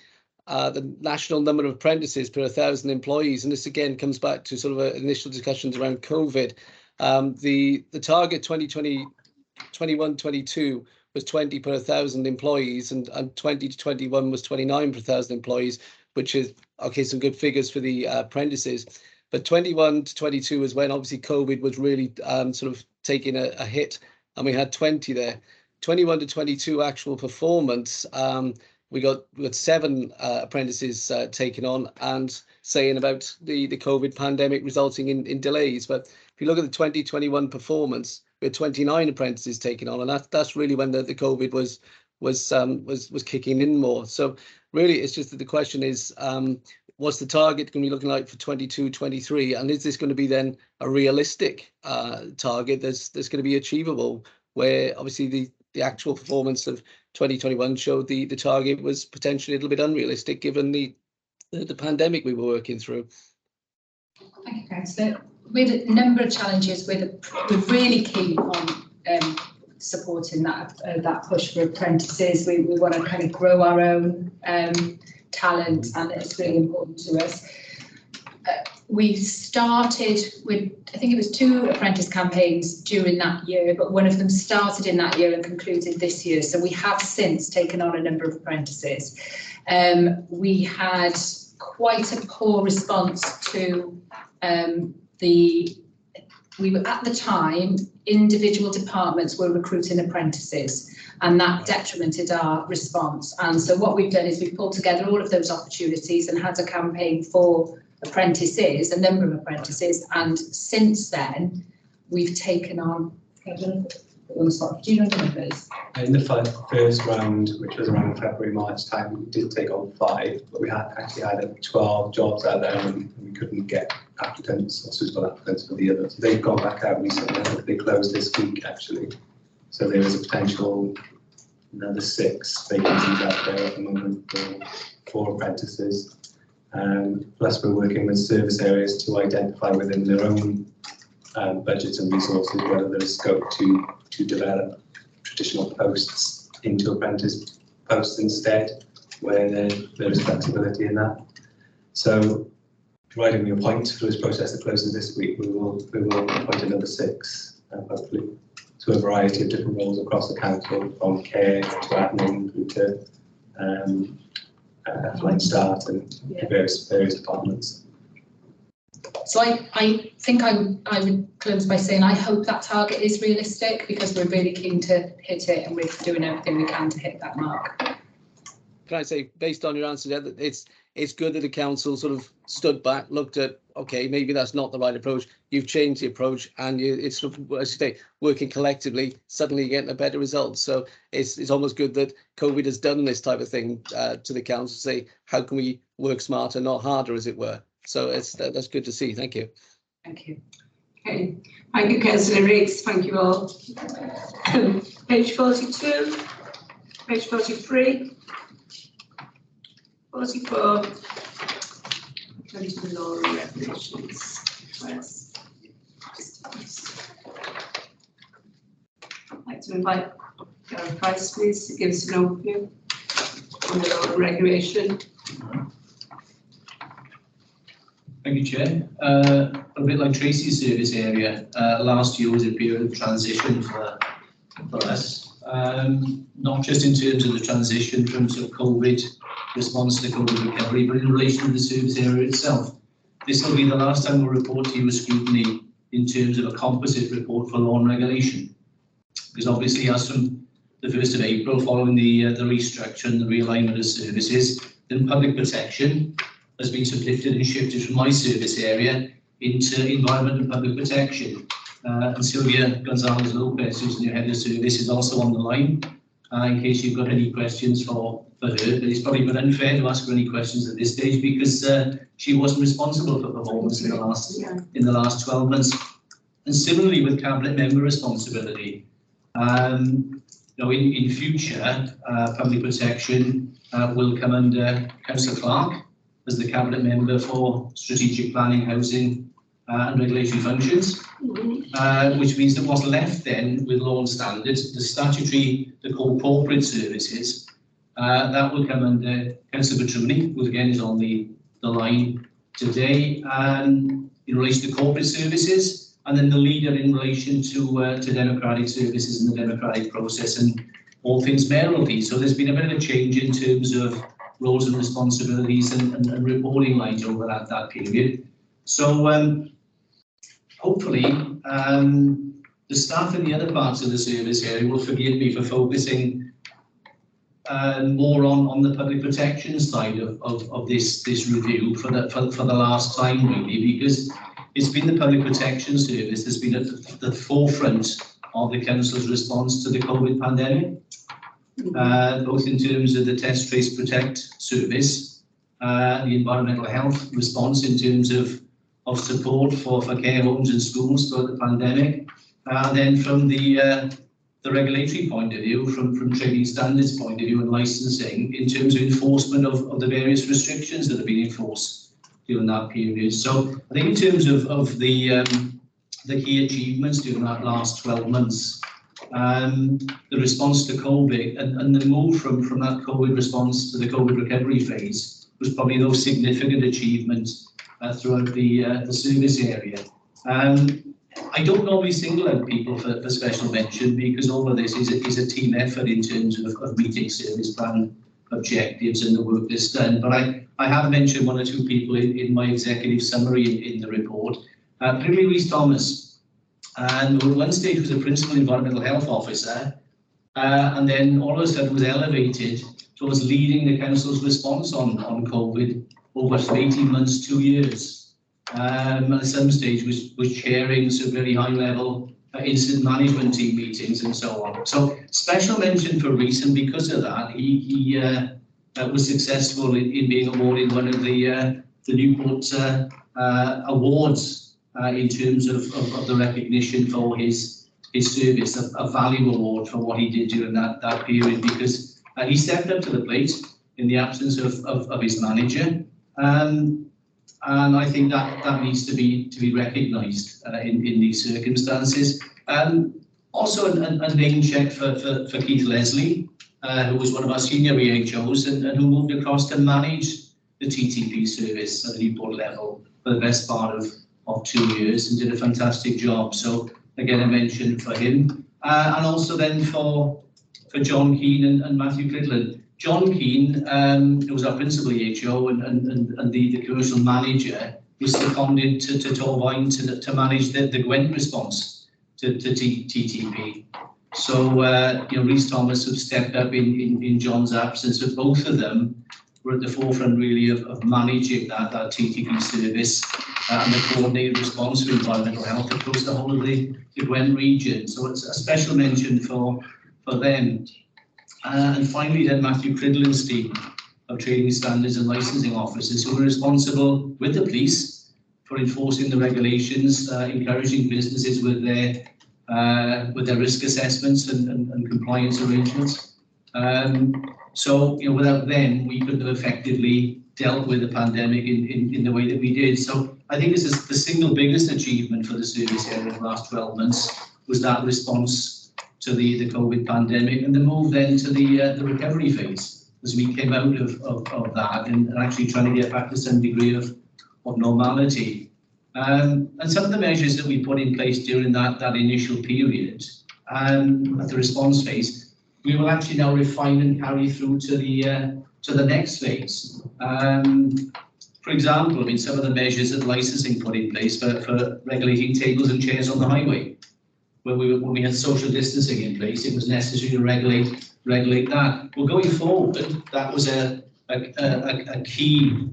the national number of apprentices per 1,000 employees, and this again comes back to sort of initial discussions around COVID. The target 2021-22 was 20 per 1,000 employees, and 20 to 21 was 29 per 1,000 employees, which is okay, some good figures for the apprentices. But 21 to 22 is when obviously COVID was really sort of taking a hit, and we had 20 there. 21 to 22 actual performance, we got 7 apprentices taken on, and saying about the COVID pandemic resulting in delays. But if you look at the 2021 performance, we had 29 apprentices taken on, and that's really when the COVID was kicking in more. So really, it's just that the question is, what's the target going to be looking like for 22-23, and is this going to be then a realistic target that's going to be achievable? Where obviously the actual performance of 2021 showed the target was potentially a little bit unrealistic given the pandemic we were working through. Thank you, Councillor. We had a number of challenges. We're really keen on supporting that push for apprentices. We want to kind of grow our own talent, and it's really important to us. We started with, I think it was 2 apprentice campaigns during that year, but one of them started in that year and concluded this year. So we have since taken on a number of apprentices. We had quite a poor response to we were at the time, individual departments were recruiting apprentices, and that detrimented our response. And so what we've done is we've pulled together all of those opportunities and had a campaign for apprentices, a number of apprentices, and since then we've taken on, do you know the numbers? In the first round, which was around February, March time, we did take on 5, but we actually had 12 jobs out there, and we couldn't get applicants or suitable applicants for the others. So they've gone back out recently. I think they closed this week actually. So there is a potential another 6 vacancies out there at the moment for apprentices. Plus we're working with service areas to identify within their own budgets and resources whether there is scope to develop traditional posts into apprentice posts instead, where there is flexibility in that. So providing we appoint through this process that closes this week, we will appoint another 6, hopefully, to a variety of different roles across the council, from care to admin through to flight start and various departments. So I think I would close by saying I hope that target is realistic, because we're really keen to hit it, and we're doing everything we can to hit that mark. Can I say, based on your answer there, that it's good that the council sort of stood back, looked at, okay, maybe that's not the right approach. You've changed the approach, and it's sort of, as you say, working collectively, suddenly getting a better result. So it's almost good that COVID has done this type of thing to the council, say, how can we work smarter, not harder, as it were. So that's good to see. Thank you. Thank you. Okay, thank you, Councillor Riggs. Thank you all. Page 42, page 43, 44. Law and regulations. I'd like to invite Gareth Price, please, to give us an overview on the law and regulation. Thank you, Chair. A bit like Tracy's service area, last year was a period of transition for us, not just in terms of the transition from sort of COVID response to COVID recovery, but in relation to the service area itself. This will be the last time we'll report to you with scrutiny in terms of a composite report for law and regulation. Because obviously, as from the 1st of April, following the restructure and the realignment of services, then public protection has been lifted and shifted from my service area into environment and public protection. And Sylvia Gonzalez-Lopez, who's the new head of service, is also on the line in case you've got any questions for her. But it's probably been unfair to ask her any questions at this stage, because she wasn't responsible for performance in the last 12 months. And similarly with cabinet member responsibility, in future, public protection will come under Councillor Clark as the cabinet member for strategic planning, housing and regulatory functions, which means that what's left then with law and standards, the statutory, the core corporate services, That will come under Councillor Petruni, who again is on the line today, in relation to corporate services, and then the leader in relation to democratic services and the democratic process and all things mayoralty. So there's been a bit of a change in terms of roles and responsibilities and reporting lines over that period. So hopefully the staff in the other parts of the service area will forgive me for focusing more on the public protection side of this review for the last time, really, because it's been the public protection service that's been at the forefront of the council's response to the COVID pandemic, both in terms of the test, trace, protect service, the environmental health response in terms of support for care homes and schools throughout the pandemic, and then from the regulatory point of view, from trading standards point of view and licensing, in terms of enforcement of the various restrictions that have been enforced during that period. So I think in terms of the key achievements during that last 12 months, the response to COVID and the move from that COVID response to the COVID recovery phase was probably those significant achievements throughout the service area. I don't normally single out people for special mention because all of this is a team effort in terms of meeting service plan objectives and the work that's done. But I have mentioned one or two people in my executive summary in the report. Particularly Rhys Thomas, and at one stage was a principal environmental health officer, and then all of a sudden was elevated towards leading the council's response on COVID over 18 months, 2 years. At some stage was chairing some very high level incident management team meetings and so on. So special mention for Rhys, and because of that he was successful in being awarded one of the Newport awards in terms of the recognition for his service, a value award for what he did during that period, because he stepped up to the plate in the absence of his manager. And I think that needs to be recognised in these circumstances. Also a name check for Keith Leslie, who was one of our senior EHOs and who moved across to manage the TTP service at the Newport level for the best part of 2 years and did a fantastic job. So again, a mention for him. And also then for John Keane and Matthew Cridland. John Keane, who was our principal EHO and the commercial manager, was seconded to Torvine to manage the Gwent response to TTP. So, Rhys Thomas have stepped up in John's absence, but both of them were at the forefront really of managing that TTP service and the coordinated response to environmental health across the whole of the Gwent region. So it's a special mention for them. And finally then Matthew Cridland's team of trading standards and licensing officers who were responsible with the police for enforcing the regulations, encouraging businesses with their risk assessments and compliance arrangements. So without them we couldn't have effectively dealt with the pandemic in the way that we did. So I think this is the single biggest achievement for the service area in the last 12 months was that response to the COVID pandemic and the move then to the recovery phase as we came out of that and actually trying to get back to some degree of normality. And some of the measures that we put in place during that initial period at the response phase, we will actually now refine and carry through to the next phase. For example, some of the measures that licensing put in place for regulating tables and chairs on the highway. When we had social distancing in place, it was necessary to regulate that. Well, going forward, that was a key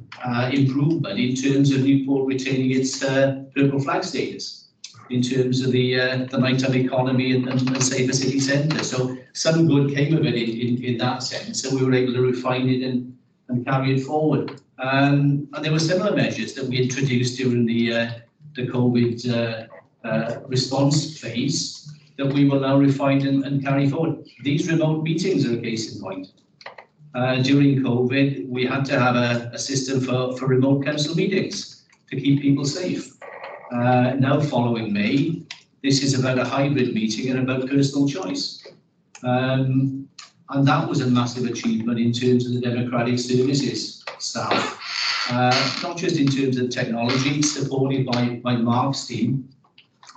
improvement in terms of Newport retaining its purple flag status, in terms of the nighttime economy and safer city centre. So some good came of it in that sense, and we were able to refine it and carry it forward. And there were similar measures that we introduced during the COVID response phase that we will now refine and carry forward. These remote meetings are a case in point. During COVID, we had to have a system for remote council meetings to keep people safe. Now following May, this is about a hybrid meeting and about personal choice. and that was a massive achievement in terms of the democratic services staff, not just in terms of technology supported by Mark's team,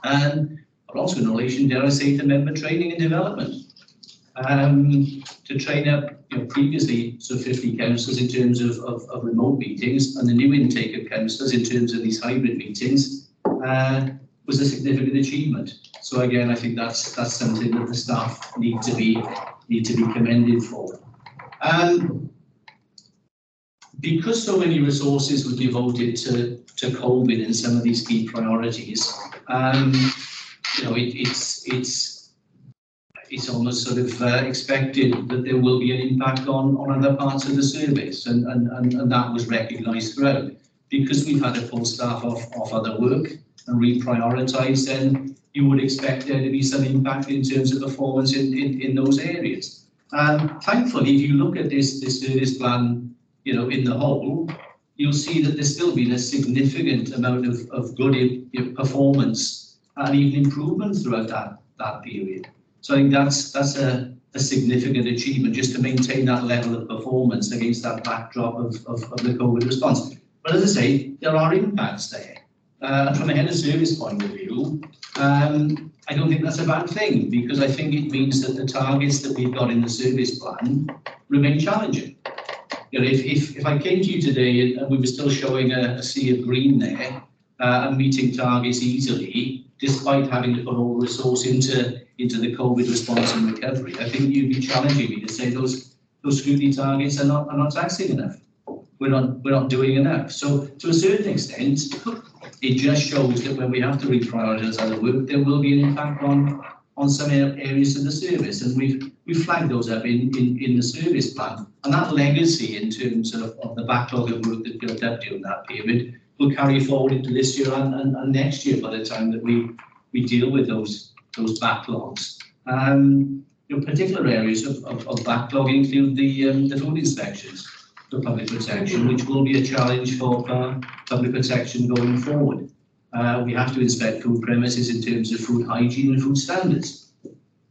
but also in relation, dare I say, to member training and development. To train up, previously, so 50 councillors in terms of remote meetings, and the new intake of councillors in terms of these hybrid meetings was a significant achievement. So again, I think that's something that the staff need to be commended for. Because so many resources were devoted to COVID and some of these key priorities, it's almost sort of expected that there will be an impact on other parts of the service, and that was recognised throughout. Because we've had to pull staff off other work and reprioritise, then you would expect there to be some impact in terms of performance in those areas. Thankfully, if you look at this service plan, in the whole, you'll see that there's still been a significant amount of good performance and even improvement throughout that period. So I think that's a significant achievement, just to maintain that level of performance against that backdrop of the COVID response. But as I say, there are impacts there. From a head of service point of view, I don't think that's a bad thing, because I think it means that the targets that we've got in the service plan remain challenging. If I came to you today and we were still showing a sea of green there and meeting targets easily, despite having to put all the resource into the COVID response and recovery, I think you'd be challenging me to say those scrutiny targets are not taxing enough. We're not doing enough. So to a certain extent, it just shows that when we have to reprioritise other work, there will be an impact on some areas of the service, and we've flagged those up in the service plan. And that legacy in terms of the backlog of work that built up during that period will carry forward into this year and next year by the time that we deal with those backlogs. Particular areas of backlog include the food inspections for public protection, which will be a challenge for public protection going forward. We have to inspect food premises in terms of food hygiene and food standards.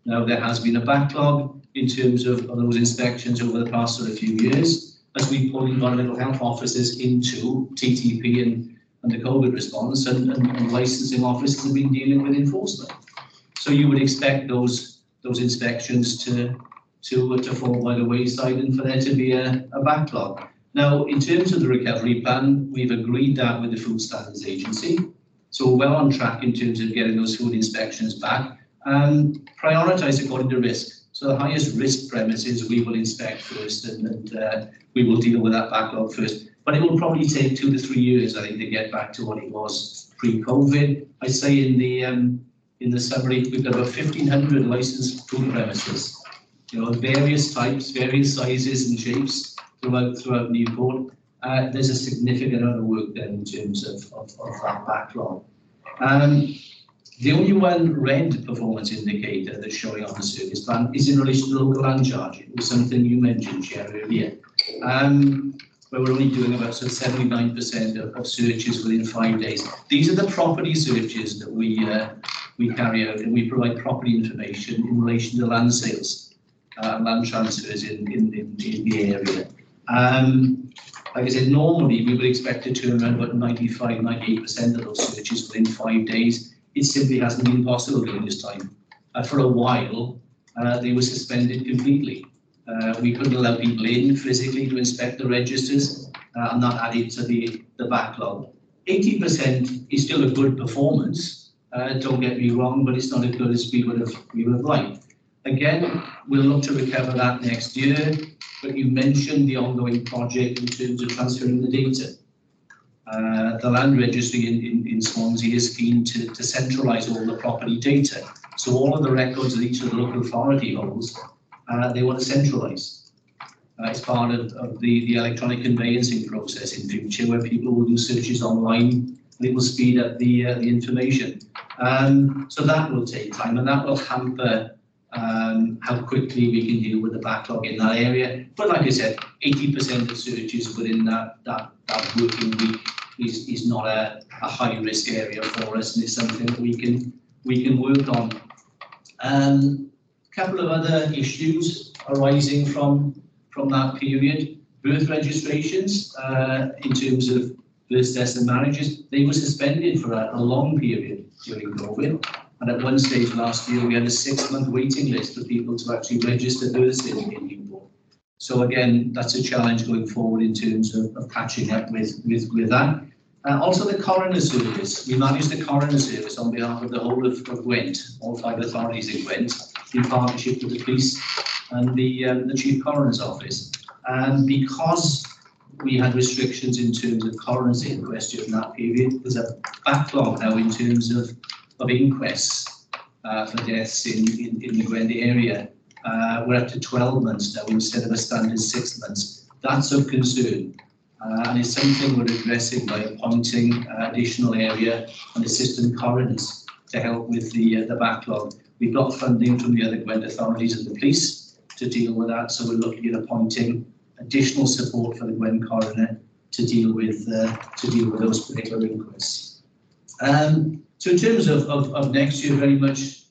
Now, there has been a backlog in terms of those inspections over the past sort of few years, as we pull environmental health officers into TTP and the COVID response, and licensing officers have been dealing with enforcement. So you would expect those inspections to fall by the wayside and for there to be a backlog. Now, in terms of the recovery plan, we've agreed that with the Food Standards Agency. So we're well on track in terms of getting those food inspections back, prioritised according to risk. So the highest risk premises we will inspect first, and we will deal with that backlog first. But it will probably take 2 to 3 years, I think, to get back to what it was pre-COVID. I say in the summary, we've got about 1,500 licensed food premises, various types, various sizes and shapes throughout Newport. There's a significant amount of work there in terms of that backlog. The only one red performance indicator that's showing on the service plan is in relation to local land charge. It was something you mentioned, Chair, earlier, where we're only doing about 79% of searches within 5 days. These are the property searches that we carry out, and we provide property information in relation to land sales, land transfers in the area. Like I said, normally we would expect to turn around about 95, 98% of those searches within 5 days. It simply hasn't been possible during this time. For a while, they were suspended completely. We couldn't allow people in physically to inspect the registers, and that added to the backlog. 80% is still a good performance, don't get me wrong, but it's not as good as we would have liked. Again, we'll look to recover that next year, but you mentioned the ongoing project in terms of transferring the data. The land registry in Swansea is keen to centralise all the property data. So all of the records that each of the local authority holds, they want to centralise. It's part of the electronic conveyancing process in future, where people will do searches online. It will speed up the information. So that will take time, and that will hamper how quickly we can deal with the backlog in that area. But like I said, 80% of searches within that working week is not a high risk area for us, and it's something that we can work on. couple of other issues arising from that period. Birth registrations, in terms of birth deaths and marriages, they were suspended for a long period during COVID. And at one stage last year, we had a 6-month waiting list for people to actually register births in Newport. So again, that's a challenge going forward in terms of catching up with that. Also the coroner service. We manage the coroner service on behalf of the whole of Gwent, all 5 authorities in Gwent, in partnership with the police and the Chief Coroner's Office. And because we had restrictions in terms of coroner's inquest during that period, there's a backlog now in terms of inquests for deaths in the Gwent area. We're up to 12 months now instead of a standard 6 months. That's of concern. And it's something we're addressing by appointing additional area and assistant coroners to help with the backlog. We've got funding from the other Gwent authorities and the police to deal with that, so we're looking at appointing additional support for the Gwent coroner to deal with those particular inquests. So in terms of next year, very much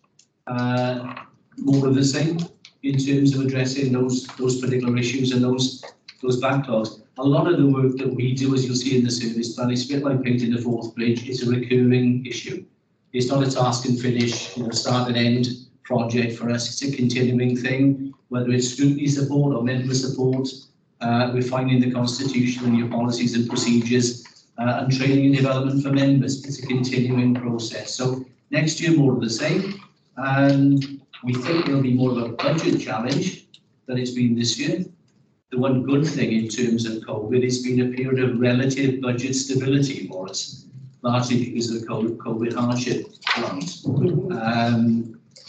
more of the same in terms of addressing those particular issues and those backlogs. A lot of the work that we do, as you'll see in the service plan, is a bit like painting the 4th bridge. It's a recurring issue. It's not a task and finish, start and end project for us. It's a continuing thing, whether it's scrutiny support or member support, refining the constitution and new policies and procedures, and training and development for members. It's a continuing process. So next year, more of the same. And we think it'll be more of a budget challenge than it's been this year. The one good thing in terms of COVID, it's been a period of relative budget stability for us, largely because of the COVID hardship grant.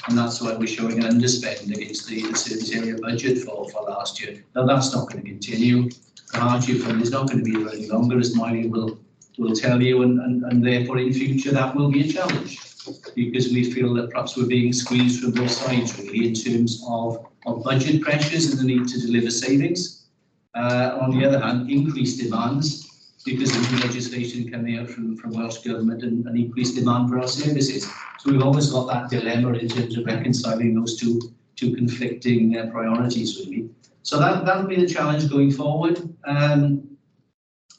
And that's why we're showing an underspend against the service area budget for last year. Now that's not going to continue. The hardship fund is not going to be there any longer, as Miley will tell you, and therefore in future that will be a challenge, because we feel that perhaps we're being squeezed from both sides really in terms of budget pressures and the need to deliver savings. On the other hand, increased demands because of new legislation coming out from Welsh Government and increased demand for our services. So we've always got that dilemma in terms of reconciling those two conflicting priorities really. So that'll be the challenge going forward.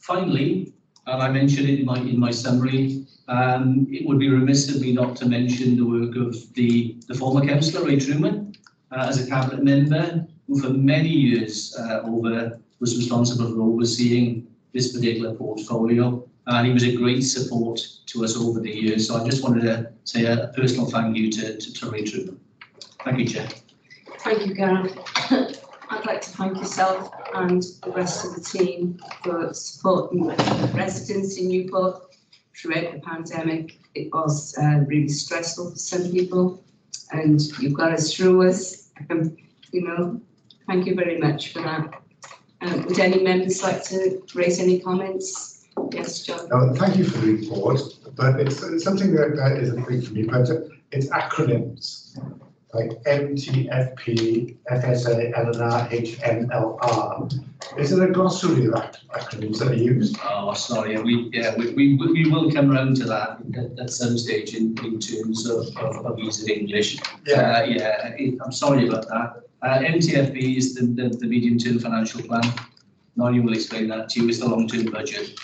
Finally, and I mentioned it in my summary, it would be remiss of me not to mention the work of the former councillor, Ray Truman, as a cabinet member, who for many years was responsible for overseeing this particular portfolio, and he was a great support to us over the years. So I just wanted to say a personal thank you to Ray Truman. Thank you, Chair. Thank you, Gareth. I'd like to thank yourself and the rest of the team for supporting residents in Newport throughout the pandemic. It was really stressful for some people, and you've got us through us. Thank you very much for that. Would any members like to raise any comments? Yes, John. No, thank you for the report, but it's something that isn't big for me, but it's acronyms like MTFP, FSA, LNR, HNLR. Is there a glossary of acronyms that are used? Oh, sorry. We will come round to that at some stage in terms of using English. Yeah. I'm sorry about that. MTFP is the medium-term financial plan. Nigel will explain that to you. It's the long-term budget.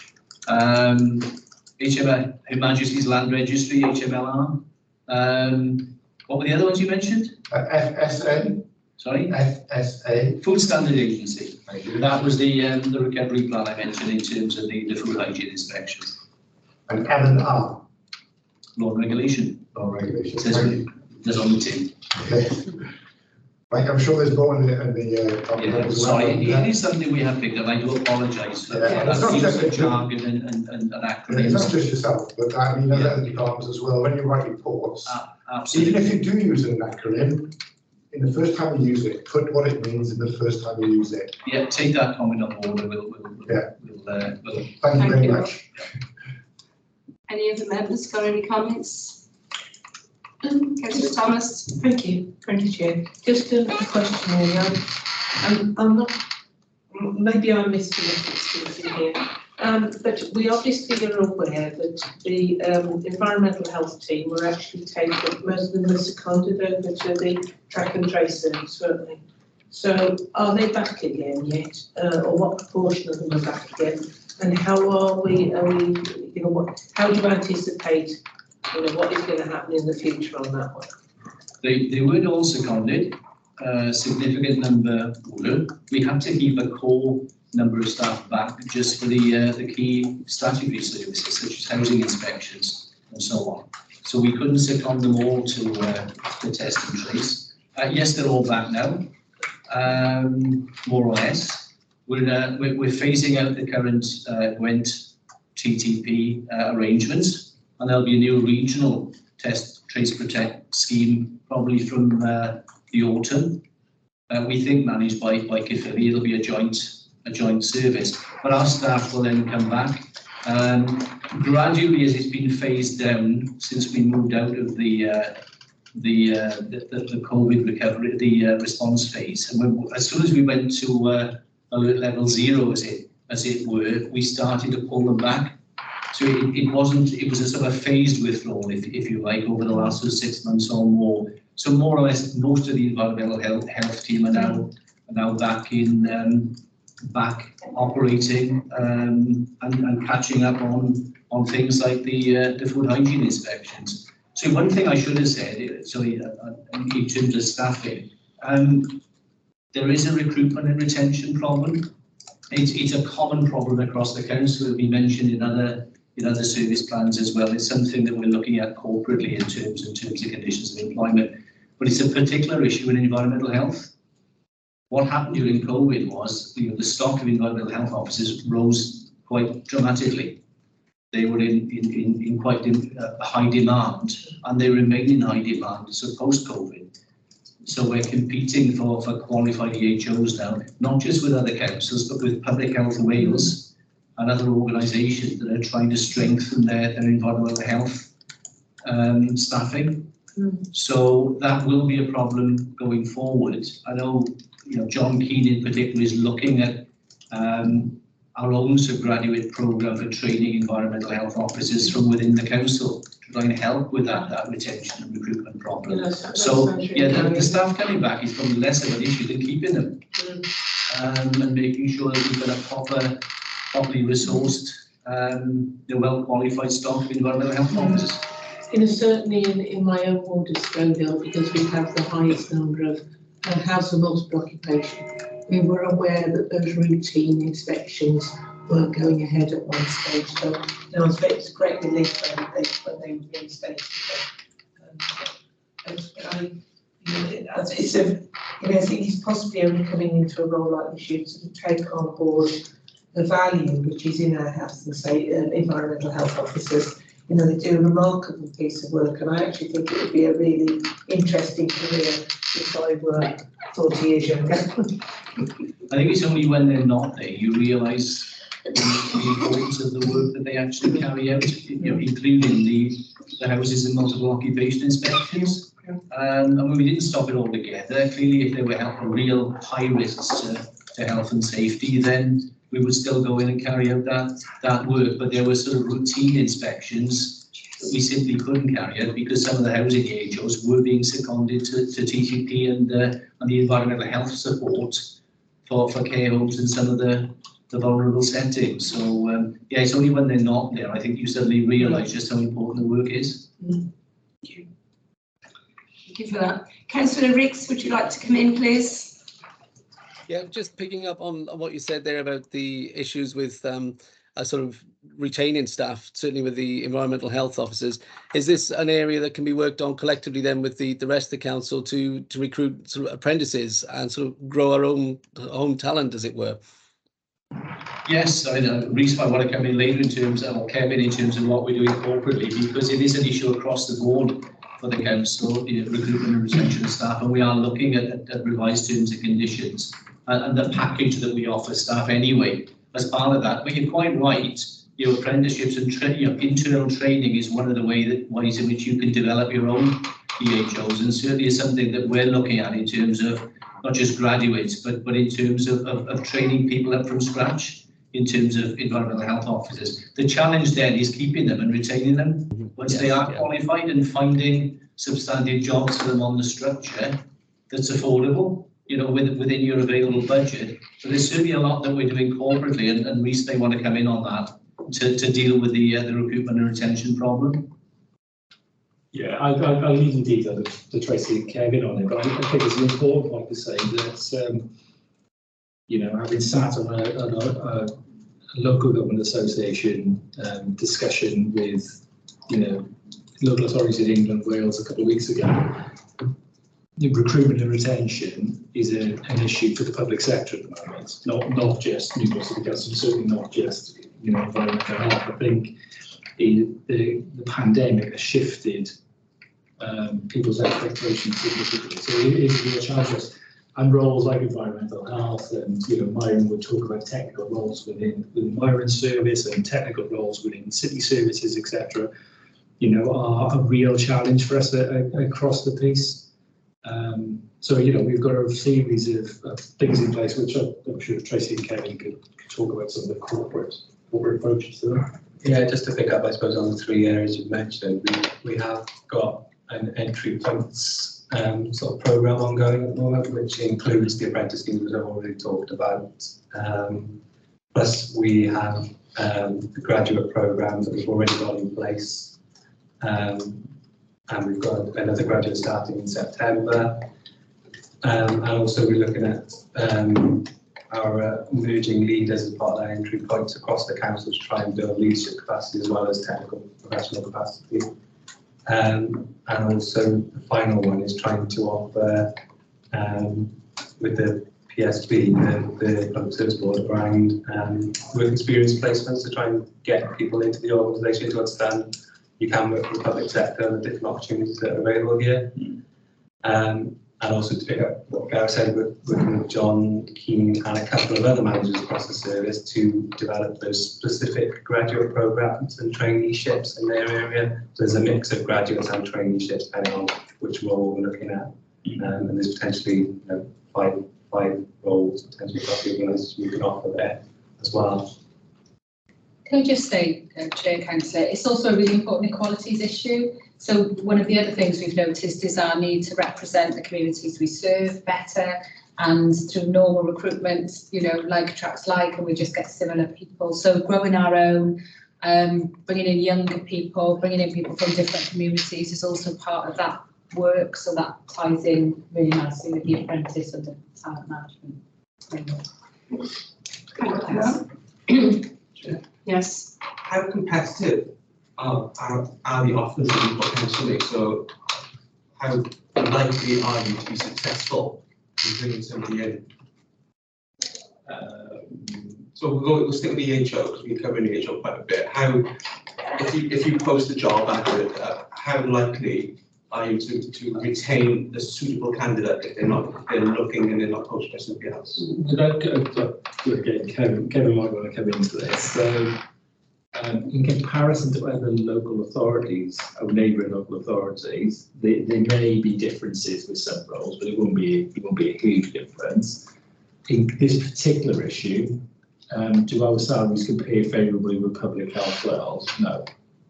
HML, Her Majesty's Land Registry, HMLR. What were the other ones you mentioned? FSA. Sorry? FSA. Food Standard Agency. That was the recovery plan I mentioned in terms of the food hygiene inspection. And LNR. Law and regulation. Law and regulation. There's on the tin. Okay. I'm sure there's more in the sorry, it is something we have picked up. I do apologise for that. It's not just jargon and acronyms. It's not just yourself, but I mean other departments as well. When you write reports, absolutely. Even if you do use an acronym, in the first time you use it, put what it means in the first time you use it. Yeah, take that comment on board. We'll Thank you very much. Any other members got any comments? Councillor Thomas. Thank you, Chair. Just a question really. I'm not. Maybe I missed the reference in here. But we obviously are aware that the environmental health team were actually taken, most of them were seconded over to the track and trace service, weren't they? So are they back again yet? Or what proportion of them are back again? And how are we, you know, how do you anticipate, you know, what is going to happen in the future on that one? They weren't all seconded. A significant number were. We had to keep a core number of staff back just for the key statutory services such as housing inspections and so on. So we couldn't second them all to test and trace. Yes, they're all back now, more or less. We're phasing out the current Gwent TTP arrangements, and there'll be a new regional test, trace, protect scheme probably from the autumn. We think managed by Cyfarfod. It'll be a joint service, but our staff will then come back. Gradually, as it's been phased down since we moved out of the COVID recovery, the response phase, and as soon as we went to alert level 0, as it were, we started to pull them back. So it was a sort of phased withdrawal, if you like, over the last 6 months or more. So more or less, most of the environmental health team are now back operating and catching up on things like the food hygiene inspections. So one thing I should have said, sorry, in terms of staffing, there is a recruitment and retention problem. It's a common problem across the council. It'll be mentioned in other service plans as well. It's something that we're looking at corporately in terms of conditions of employment, but it's a particular issue in environmental health. What happened during COVID was the stock of environmental health officers rose quite dramatically. They were in quite high demand, and they remain in high demand so post-COVID. So we're competing for qualified EHOs now, not just with other councils, but with Public Health Wales and other organisations that are trying to strengthen their environmental health staffing. So that will be a problem going forward. I know, John Keane in particular is looking at our own graduate programme for training environmental health officers from within the council to try and help with that retention and recruitment problem. The staff coming back is probably less of an issue than keeping them and making sure that we've got a properly resourced, well qualified stock of environmental health officers. Certainly in my own ward of Scoville, because we have the highest number of house of multiple occupation, we were aware that those routine inspections weren't going ahead at one stage. So I was very great relief when they reinstated them. I think he's possibly only coming into a role like this year to take on board the value which is in our health and environmental health officers. They do a remarkable piece of work, and I actually think it would be a really interesting career if I were 40 years younger. I think it's only when they're not there you realise the importance of the work that they actually carry out, including the houses and multiple occupation inspections. And we didn't stop it altogether. Clearly, if there were real high risks to health and safety, then we would still go in and carry out that work. But there were sort of routine inspections that we simply couldn't carry out because some of the housing EHOs were being seconded to TTP and the environmental health support for care homes and some of the vulnerable settings. So it's only when they're not there, I think you suddenly realise just how important the work is. Thank you. Thank you for that. Councillor Riggs, would you like to come in, please? Yeah, just picking up on what you said there about the issues with sort of retaining staff, certainly with the environmental health officers. Is this an area that can be worked on collectively then with the rest of the council to recruit sort of apprentices and sort of grow our own talent, as it were? Yes, I know. Reece might want to come in later in terms of, or Kevin, in terms of what we're doing corporately, because it is an issue across the board for the council, recruitment and retention of staff, and we are looking at revised terms and conditions and the package that we offer staff anyway. As part of that, but you're quite right, apprenticeships and internal training is one of the ways in which you can develop your own EHOs, and certainly is something that we're looking at in terms of not just graduates, but in terms of training people up from scratch in terms of environmental health officers. The challenge then is keeping them and retaining them once they are qualified, and finding substantive jobs for them on the structure that's affordable, you know, within your available budget. So there's certainly a lot that we're doing corporately, and Rhys may want to come in on that to deal with the recruitment and retention problem. Yeah, I'll leave in detail to Tracy and Kevin on it, but I think it's an important point to say that, you know, having sat on a local government association discussion with, you know, local authorities in England, Wales a couple of weeks ago, the recruitment and retention is an issue for the public sector at the moment, not just Newport City Council, certainly not just, you know, environmental health. I think the pandemic has shifted people's expectations significantly. So it is a real challenge. And roles like environmental health, and, you know, Myron would talk about technical roles within Myron's service and technical roles within city services, etc. You know, are a real challenge for us across the piece. So, you know, we've got a series of things in place, which I'm sure Tracy and Kevin could talk about some of the corporate approaches to them. Yeah, just to pick up, I suppose, on the 3 areas you mentioned, we have got an entry points sort of program ongoing at the moment, which includes the apprentice scheme that I've already talked about. Plus, we have the graduate program that we've already got in place, and we've got another graduate starting in September. And also, we're looking at our emerging leaders as part of our entry points across the council to try and build leadership capacity as well as technical professional capacity. And also the final one is trying to offer with the PSB, the Public Service Board, around work experience placements to try and get people into the organisation to understand you can work for the public sector and the different opportunities that are available here. And also to pick up what Gareth said, we're working with John Keane and a couple of other managers across the service to develop those specific graduate programs and traineeships in their area. So there's a mix of graduates and traineeships depending on which role we're looking at. And there's potentially, you know, five roles potentially across the organisation we can offer there as well. Can I just say, Chair Councillor, it's also a really important equalities issue. So one of the other things we've noticed is our need to represent the communities we serve better, and through normal recruitment, you know, like attracts like, and we just get similar people. So growing our own, bringing in younger people, bringing in people from different communities is also part of that work. So that ties in really nicely with the apprentice and the talent management. Yes. How competitive are the offers that you've got potentially? So how likely are you to be successful in bringing somebody in? So we'll stick with the EHO because we cover the EHO quite a bit. How, if you post a job advert, how likely are you to retain the suitable candidate if they're looking and they're not posted by somebody else? Again, Kevin might want to come into this. So, in comparison to other local authorities, or neighbouring local authorities, there may be differences with some roles, but it won't be a huge difference. In this particular issue, do our salaries compare favourably with public health roles? No,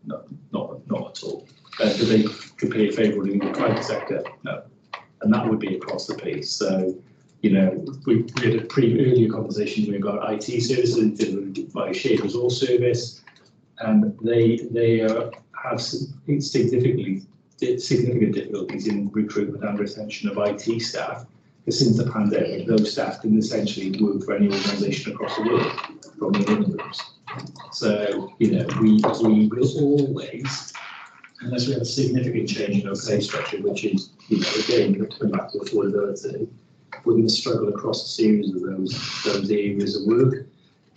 not at all. Do they compare favourably with the private sector? No, and that would be across the piece. So, you know, we had a earlier conversation we got IT services delivered by a shared resource service, and they have significant difficulties in recruitment and retention of IT staff. Because since the pandemic, those staff can essentially work for any organisation across the world from the living rooms. So, you know, we will always, unless we have a significant change in our pay structure, which is, you know, again, coming back to affordability, we're going to struggle across a series of those areas of work.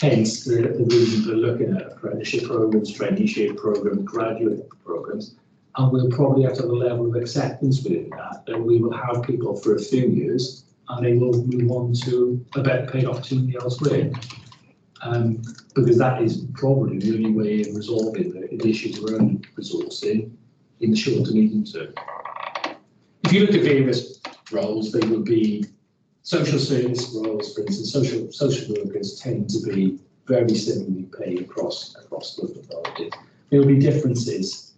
Hence, the reason for looking at apprenticeship programs, traineeship programs, graduate programs, and we'll probably have to have a level of acceptance within that we will have people for a few years and they will move on to a better paid opportunity elsewhere. Because that is probably the only way of resolving the issues around resourcing in the short to medium term. If you look at various roles, they would be social service roles, for instance. Social workers tend to be very similarly paid across local authorities. There will be differences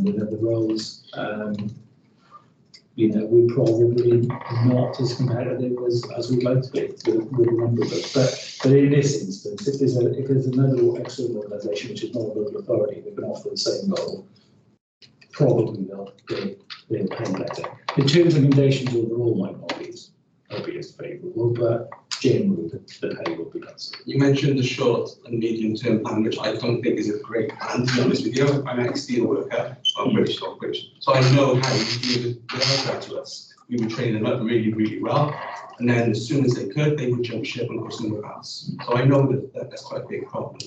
within the roles. You know, we're probably not as competitive as we'd like to be with a number of them. But in this instance, if there's another external organisation which is not a local authority that can offer the same role, probably they'll pay better. The terms and conditions overall might not be as favourable, but generally the pay will be less. You mentioned the short and medium term plan, which I don't think is a great plan, to be honest with you. I'm an ex-steel worker, I'm British, not British. So I know how you deal with that to us. We would train them up really, really well. And then as soon as they could, they would jump ship and go somewhere else. So I know that that's quite a big problem.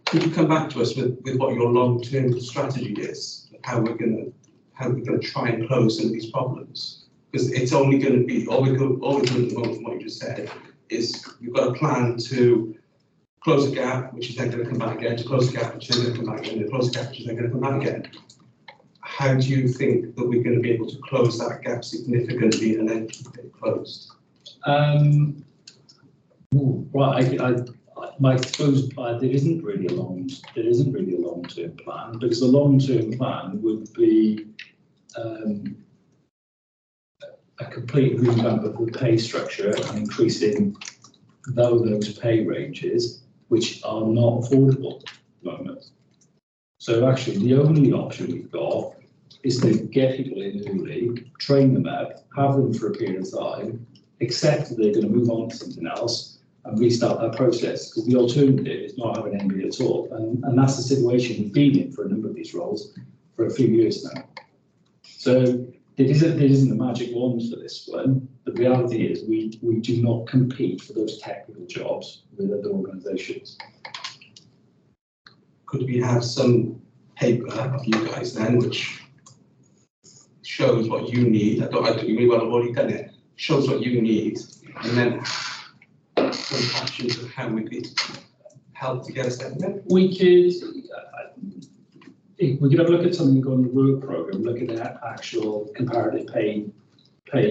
Could you come back to us with what your long-term strategy is, how we're going to try and close some of these problems? Because it's only going to be, all we're doing at the moment from what you just said is we've got a plan to close a gap, which is then going to come back again, to close a gap, which is then going to come back again, to close a gap, which is then going to come back again. How do you think that we're going to be able to close that gap significantly and then keep it closed? I suppose there isn't really a long-term plan, because the long-term plan would be a complete revamp of the pay structure and increasing those pay ranges which are not affordable at the moment. So actually the only option we've got is to get people in early, train them up, have them for a period of time, accept that they're going to move on to something else and restart that process, because the alternative is not having anybody at all. And that's the situation we've been in for a number of these roles for a few years now. So there isn't a magic wand for this one. The reality is we do not compete for those technical jobs with other organisations. Could we have some paper of you guys then, which shows what you need? I don't you may well have already done it. Shows what you need, and then some options of how we could help to get us there. We could have a look at something on the work programme, look at the actual comparative pay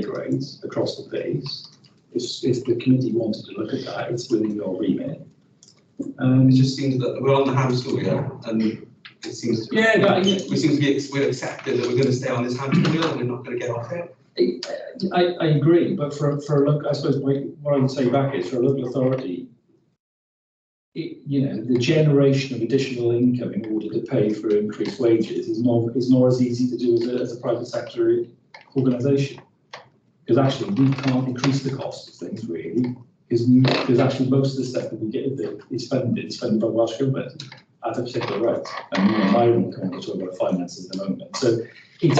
grades across the piece. If the committee wanted to look at that, it's within your remit. It just seems that we're on the hamster wheel, and it seems to we're accepting that we're going to stay on this hamster wheel and we're not going to get off it. I agree, but for a look, I suppose what I would say back is for a local authority, the generation of additional income in order to pay for increased wages is not as easy to do as a private sector organisation, because actually we can't increase the cost of things really, because actually most of the stuff that we get is funded by Welsh Government at a particular rate, and I won't come on to talk about finances at the moment. So it's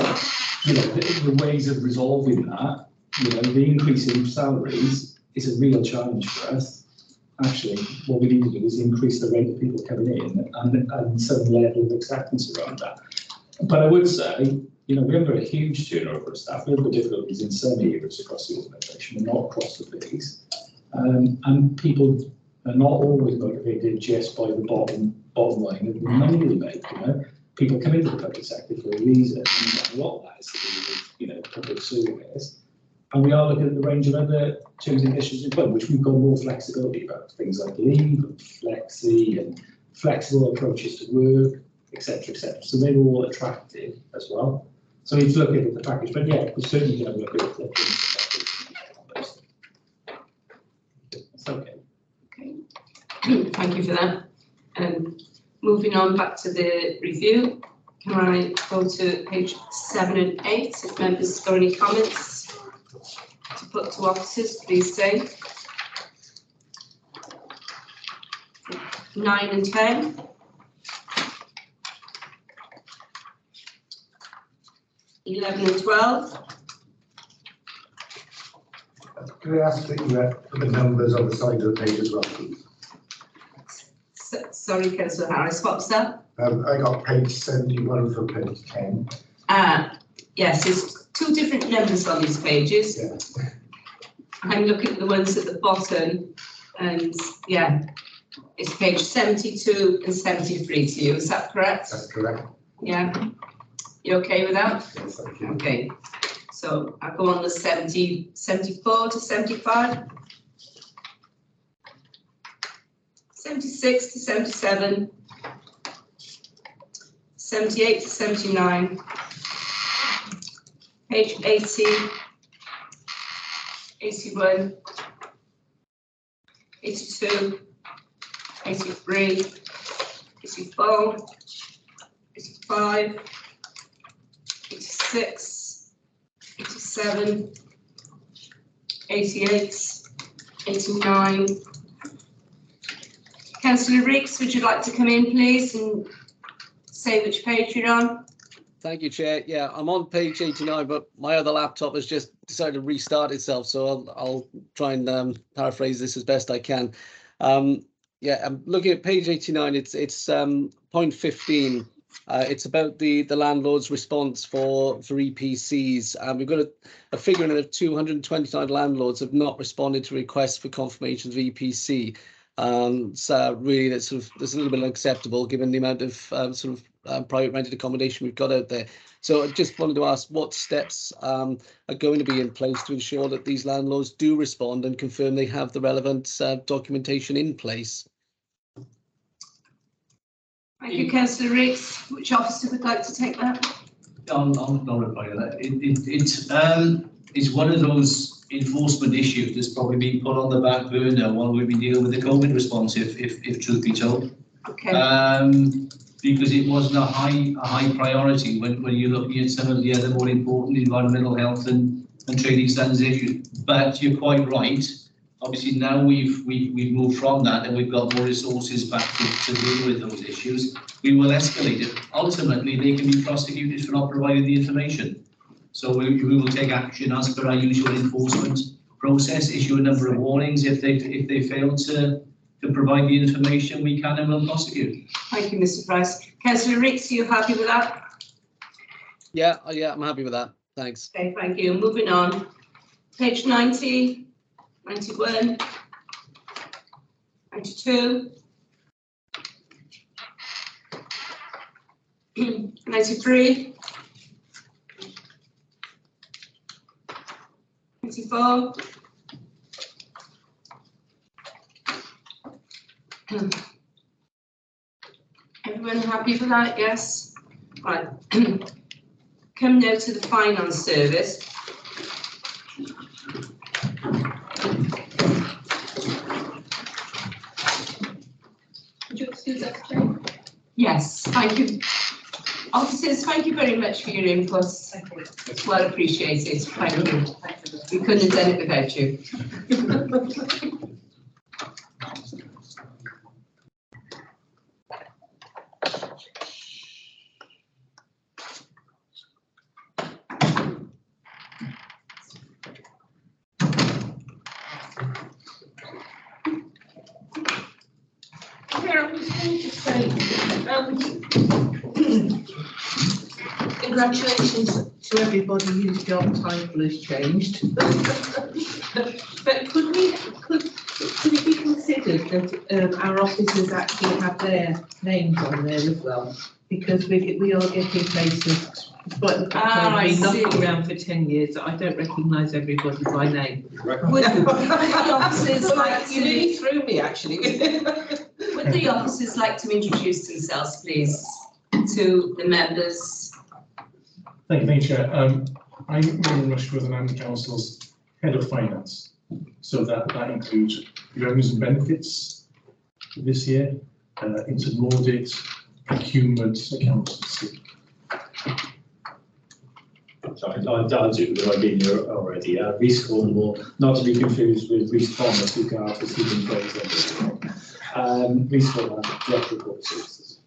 the ways of resolving that. The increase in salaries is a real challenge for us. Actually, what we need to do is increase the rate of people coming in and some level of acceptance around that. But I would say, we haven't got a huge turnover of staff. We have got difficulties in some areas across the organisation, and not across the piece. And people are not always motivated just by the bottom line of the money they make. People come into the public sector for a reason, and a lot of that is to do with public service. And we are looking at the range of other terms and conditions in place, which we've got more flexibility about, things like leave and flexi and flexible approaches to work, etc., etc. So they're all attractive as well. So we need to look at the package, but yeah, we're certainly going to look at the It's okay. Okay. Thank you for that. Moving on back to the review, can I go to page 7 and 8? If members have got any comments to put to officers, please say. 9 and 10. 11 and 12. Can I ask that you put the numbers on the side of the page as well, please? Sorry, Councillor Harris, what's that? I got page 71 for page 10. Yes, there's two different numbers on these pages. Yeah. I'm looking at the ones at the bottom, and yeah, it's page 72 and 73 to you, is that correct? That's correct. Yeah. You okay with that? Yes, thank you. Okay. So I'll go on the 74 to 75. 76 to 77, 78 to 79, page 80, 81, 82, 83, 84, 85, 86, 87, 88, 89. Councillor Riggs, would you like to come in, please, and say which page you're on? Thank you, Chair. Yeah, I'm on page 89, but my other laptop has just decided to restart itself, so I'll try and paraphrase this as best I can. Yeah, I'm looking at page 89. It's point 15. It's about the landlord's response for EPCs. We've got a figure in it of 229 landlords have not responded to requests for confirmation of EPC. So really, that's a little bit unacceptable given the amount of private rented accommodation we've got out there. So I just wanted to ask what steps are going to be in place to ensure that these landlords do respond and confirm they have the relevant documentation in place. Thank you, Councillor Riggs. Which officer would like to take that? I'll reply to that. It's one of those enforcement issues that's probably been put on the back burner while we've been dealing with the COVID response, if truth be told. Okay. Because it wasn't a high priority when you're looking at some of the other more important environmental health and trading standards issues. But you're quite right. Obviously now we've moved from that and we've got more resources back to deal with those issues. We will escalate it. Ultimately, they can be prosecuted for not providing the information. So we will take action as per our usual enforcement process, issue a number of warnings if they fail to provide the information. We can and will prosecute. Thank you, Mr. Price. Councillor Riggs, are you happy with that? Yeah, I'm happy with that. Thanks. Okay, thank you. Moving on. Page 90, 91, 92, 93, 94, everyone happy with that? Yes. Right. Come now to the finance service. Would you excuse that, Jane? Yes, thank you. Officers, thank you very much for your input. Thank you. It's well appreciated. Thank you. Thank you. We couldn't have done it without you. Yeah, I was going to say, congratulations to everybody whose job title has changed. But could it be considered that our officers actually have their names on there as well? Because we are getting places, despite the fact I've been knocking around for 10 years, I don't recognise everybody by name. Would the officers like You nearly threw me, actually. Would the officers like to introduce themselves, please, to the members? Thank you, Chair. I'm Roland Rushworth and I'm the Council's Head of Finance. So that includes revenues and benefits for this year, internal audit, procurement, accountancy. Sorry, I'll do what I've been here already. Reece Cornwall, not to be confused with Reece Thomas, who got out of Stephen Reece Cornwall, Director of Corporate Services.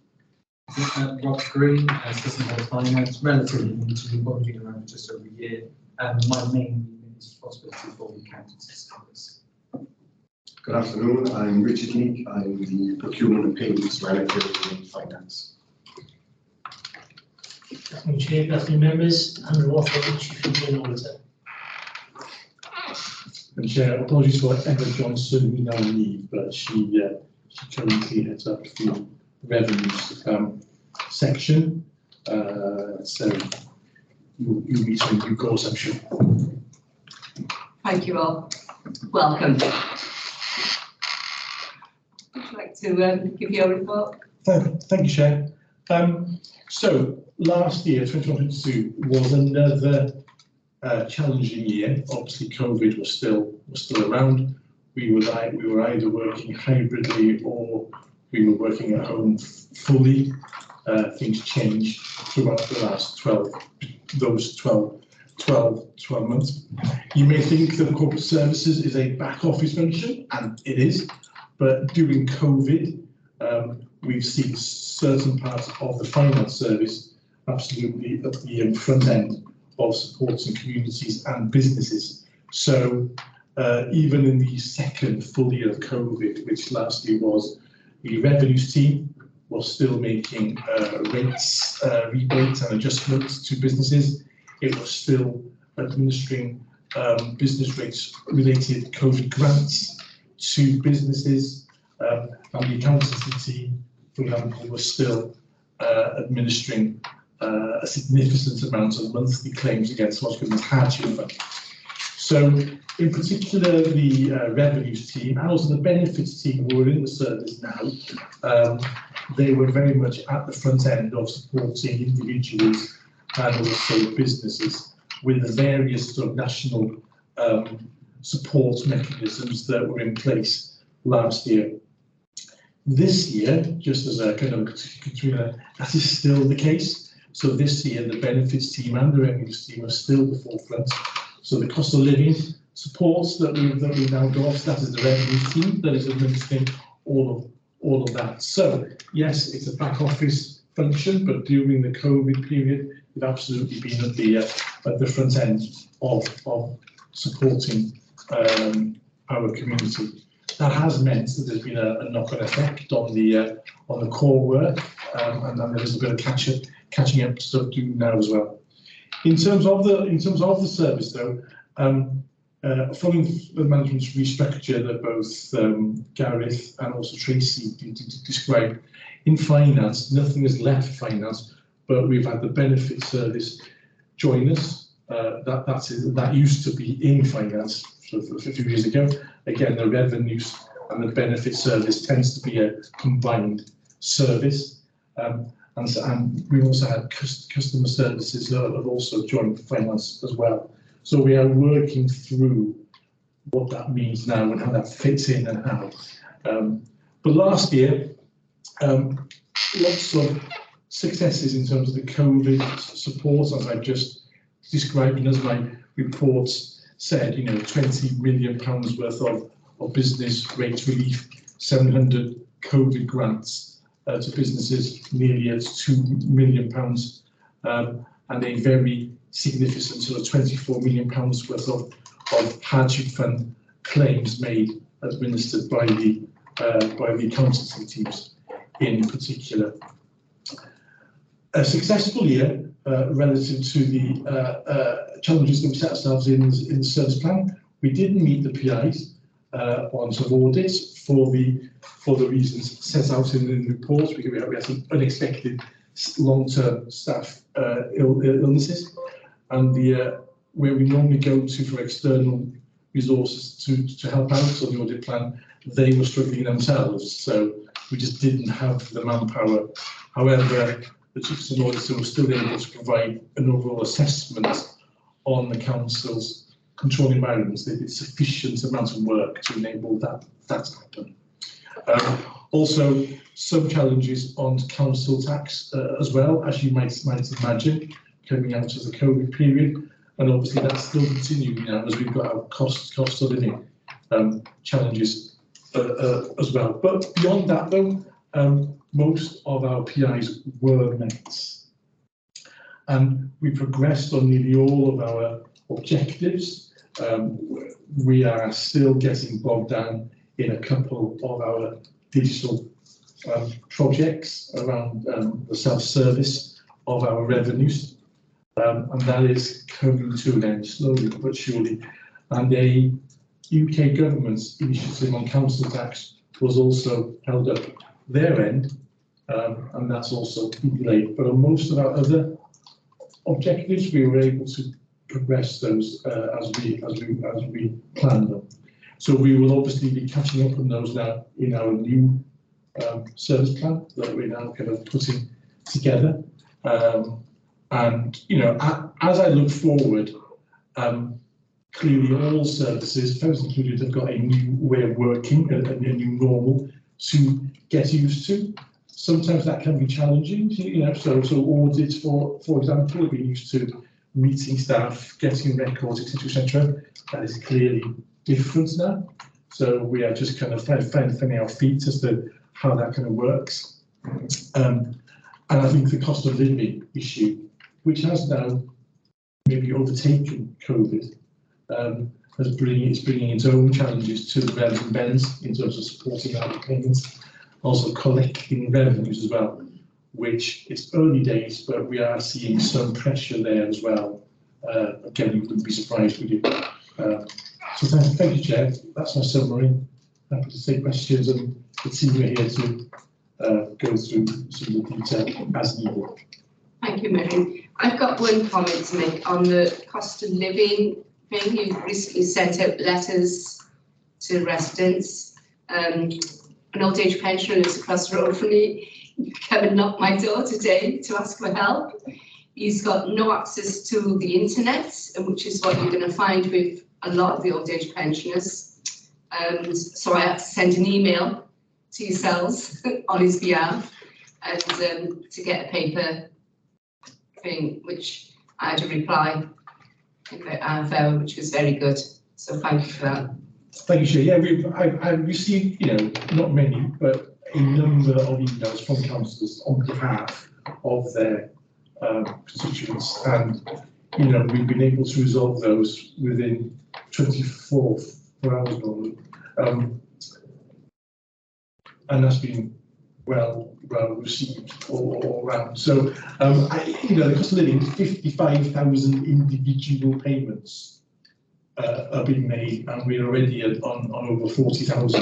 Rob Green, Assistant Head of Finance, relatively new to me, but been around for just over a year. My main responsibility for the accountancy service. Good afternoon, I'm Richard Leake. I'm the Procurement and Payments Manager in Finance. Good afternoon, Chair, good afternoon, members. Andrew Waffle, Chief Internal Auditor. And Chair, apologies for Emma Johnson, who now leave, but she currently heads up the revenues to come section. So you'll be seeing due course, I'm sure. Thank you all. Welcome. Would you like to give your report. Thank you, Chair. So last year, 2022, was another challenging year. Obviously, COVID was still around. We were either working hybridly or we were working at home fully. Things changed throughout the last 12 months. You may think that corporate services is a back office function, and it is, but during COVID, we've seen certain parts of the finance service absolutely at the front end of supporting communities and businesses. So even in the second full year of COVID, which last year was, the revenues team was still making rebates and adjustments to businesses. It was still administering business rates related COVID grants to businesses, and the accountancy team, for example, was still administering a significant amount of monthly claims against what's called the hardship fund. So in particular, the revenues team and also the benefits team who are in the service now, they were very much at the front end of supporting individuals and also businesses with the various sort of national support mechanisms that were in place last year. This year, just as a kind of that is still the case. So this year, the benefits team and the revenues team are still the forefront. So the cost of living supports that we now got, that is the revenues team that is administering all of that. So yes, it's a back office function, but during the COVID period, we've absolutely been at the front end of supporting our community. That has meant that there's been a knock-on effect on the core work, and then there is a bit of catching up stuff to do now as well. In terms of the service, though, following the management's restructure that both Gareth and also Tracy described, in finance, nothing has left finance, but we've had the benefit service join us. That used to be in finance a few years ago. Again, the revenues and the benefit service tends to be a combined service. And we also had customer services that have also joined finance as well. So we are working through what that means now and how that fits in and how. But last year, lots of successes in terms of the COVID support, as I've just described, and as my report said, you know, £20 million worth of business rates relief, 700 COVID grants to businesses, nearly at £2 million, and a very significant sort of £24 million worth of hardship fund claims made, administered by the accountancy teams in particular. A successful year relative to the challenges that we set ourselves in the service plan. We didn't meet the PIs on sort of audits for the reasons set out in the report. We had some unexpected long-term staff illnesses, and where we normally go to for external resources to help out on the audit plan, they were struggling themselves, so we just didn't have the manpower. However, the Chief External Auditor was still able to provide an overall assessment on the Council's control environments. They did sufficient amount of work to enable that to happen. Also, some challenges on council tax as well, as you might imagine, coming out of the COVID period, and obviously that's still continuing now as we've got our cost of living challenges as well. But beyond that, though, most of our PIs were met, and we progressed on nearly all of our objectives. We are still getting bogged down in a couple of our digital projects around the self-service of our revenues, and that is coming to an end slowly but surely. And a UK government initiative on council tax was also held up their end, and that's also been delayed. But on most of our other objectives, we were able to progress those as we planned them. So we will obviously be catching up on those now in our new service plan that we're now kind of putting together. And, you know, as I look forward, clearly all services, those included, have got a new way of working, a new normal to get used to. Sometimes that can be challenging, you know, so audits, for example, have been used to meeting staff, getting records, etc. That is clearly different now. So we are just kind of finding our feet as to how that kind of works. And I think the cost of living issue, which has now maybe overtaken COVID, is bringing its own challenges to the Revs and Bens in terms of supporting our payments, also collecting revenues as well, which it's early days, but we are seeing some pressure there as well. Again, you wouldn't be surprised, would you? So thank you, Chair. That's my summary. Happy to take questions, and the team are here to go through some of the detail as needed. Thank you, Mary. I've got one comment to make on the cost of living thing. You've recently sent out letters to residents. An old age pensioner lives across the road from me. Come and knocked my door today to ask for help. He's got no access to the internet, which is what you're going to find with a lot of the old age pensioners. So I had to send an email to yourselves on his behalf and to get a paper thing, which I had a reply which was very good. So thank you for that. Thank you, Chair. Yeah, I've received, you know, not many, but a number of emails from councillors on behalf of their constituents, and you know, we've been able to resolve those within 24 hours normally, and that's been well received all around. So, you know, the cost of living, 55,000 individual payments are being made, and we're already on over 40,000.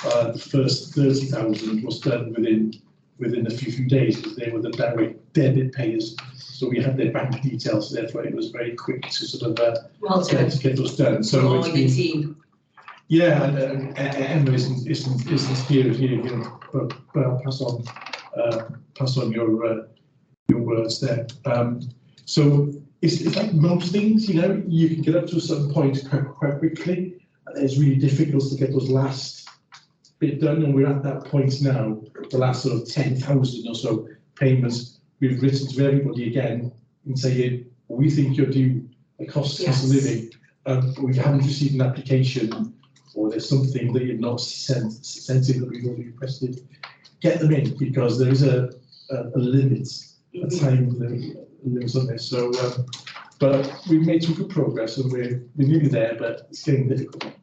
The first 30,000 was done within a few days, because they were the direct debit payers. So we had their bank details, therefore it was very quick to sort of to get those done. So it's been, team. Yeah, and Emma isn't here again, but I'll pass on your words there. So it's like most things, you know, you can get up to a certain point quite quickly, and it's really difficult to get those last bit done, and we're at that point now, the last sort of 10,000 or so payments. We've written to everybody again and saying, we think you're due a cost of living, but we haven't received an application, or there's something that you've not sent in that we've already requested. Get them in, because there is a limit, a time limit on this. So, but we've made some good progress, and we're nearly there, but it's getting difficult.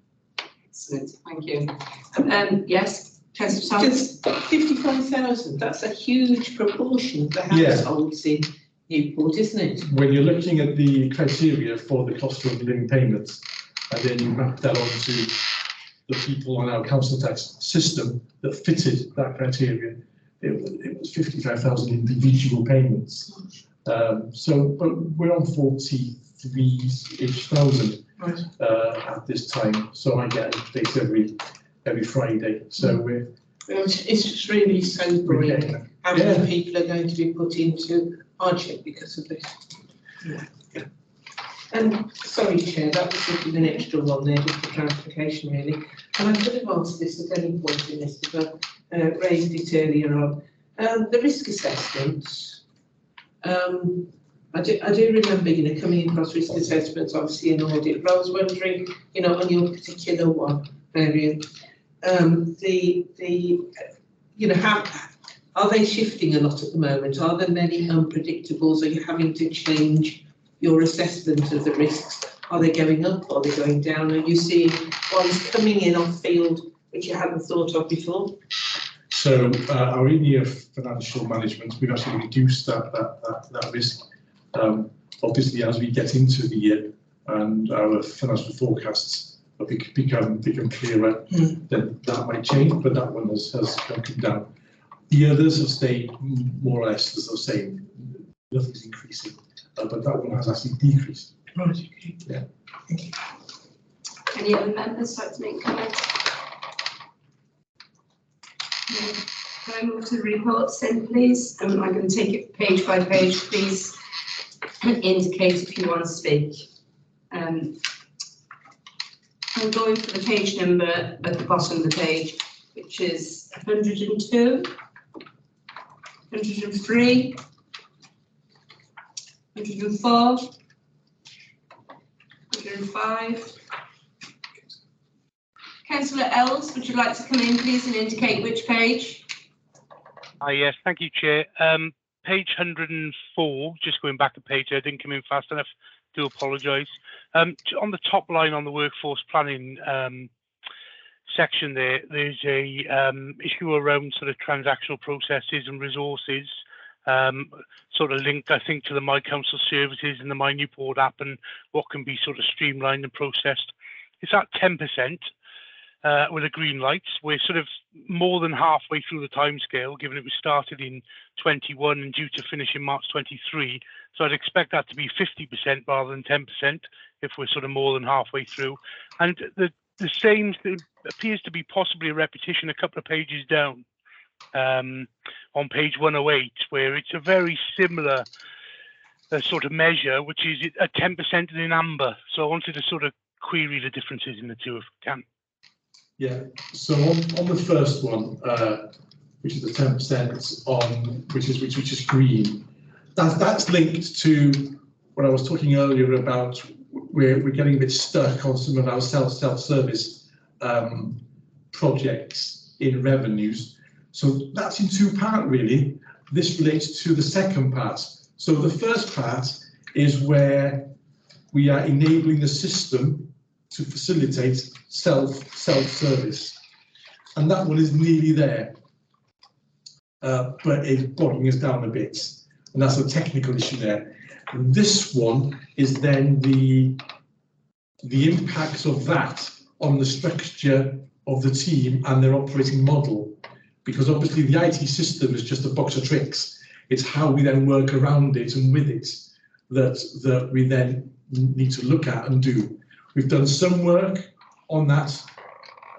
Excellent, thank you. Yes. Just 55,000, that's a huge proportion of the households in Newport, isn't it? When you're looking at the criteria for the cost of living payments, and then you map that onto the people on our council tax system that fitted that criteria, it was 55,000 individual payments. So, but we're on 43-ish thousand at this time. So I get an update every Friday. So we're. It's just really sobering how many people are going to be put into hardship because of this. Yeah. And sorry, Chair, that was simply an extra one there, just for clarification, really. And I could have answered this at any point in this, but I raised it earlier on. The risk assessments. I do remember, you know, coming across risk assessments, obviously in audit. But I was wondering, you know, on your particular one, variant, you know, how are they shifting a lot at the moment? Are there many unpredictables? Are you having to change your assessment of the risks? Are they going up? Are they going down? Are you seeing ones coming in off field which you hadn't thought of before? So our in-year financial management, we've actually reduced that risk. Obviously, as we get into the year and our financial forecasts become clearer, then that might change, but that one has come down. The others have stayed more or less the same. Nothing's increasing, but that one has actually decreased. Right. Okay. Yeah. Thank you. Any other members like to make comments? Can I move to the reports then, please? I'm going to take it page by page. Please indicate if you want to speak. I'm going for the page number at the bottom of the page, which is 102, 103, 104, 105. Councillor Ells, would you like to come in, please, and indicate which page? Yes, thank you, Chair. Page 104, just going back a page, I didn't come in fast enough, do apologise. On the top line on the workforce planning section there's a issue around sort of transactional processes and resources, sort of linked, I think, to the My Council services and the My Newport app and what can be sort of streamlined and processed. It's at 10%. With a green light. We're sort of more than halfway through the timescale, given it was started in 21 and due to finish in March 23. So I'd expect that to be 50% rather than 10% if we're sort of more than halfway through. And the same appears to be possibly a repetition a couple of pages down on page 108, where it's a very similar sort of measure, which is a 10% in amber. So I wanted to sort of query the differences in the two if we can. Yeah, so on the first one, which is the 10% on which is green, that's linked to what I was talking earlier about. We're getting a bit stuck on some of our self-service projects in revenues. So that's in two parts really. This relates to the second part. So the first part is where we are enabling the system to facilitate self-service, and that one is nearly there, but it's bogging us down a bit, and that's a technical issue there. This one is then the impacts of that on the structure of the team and their operating model, because obviously the IT system is just a box of tricks. It's how we then work around it and with it that we then need to look at and do. We've done some work on that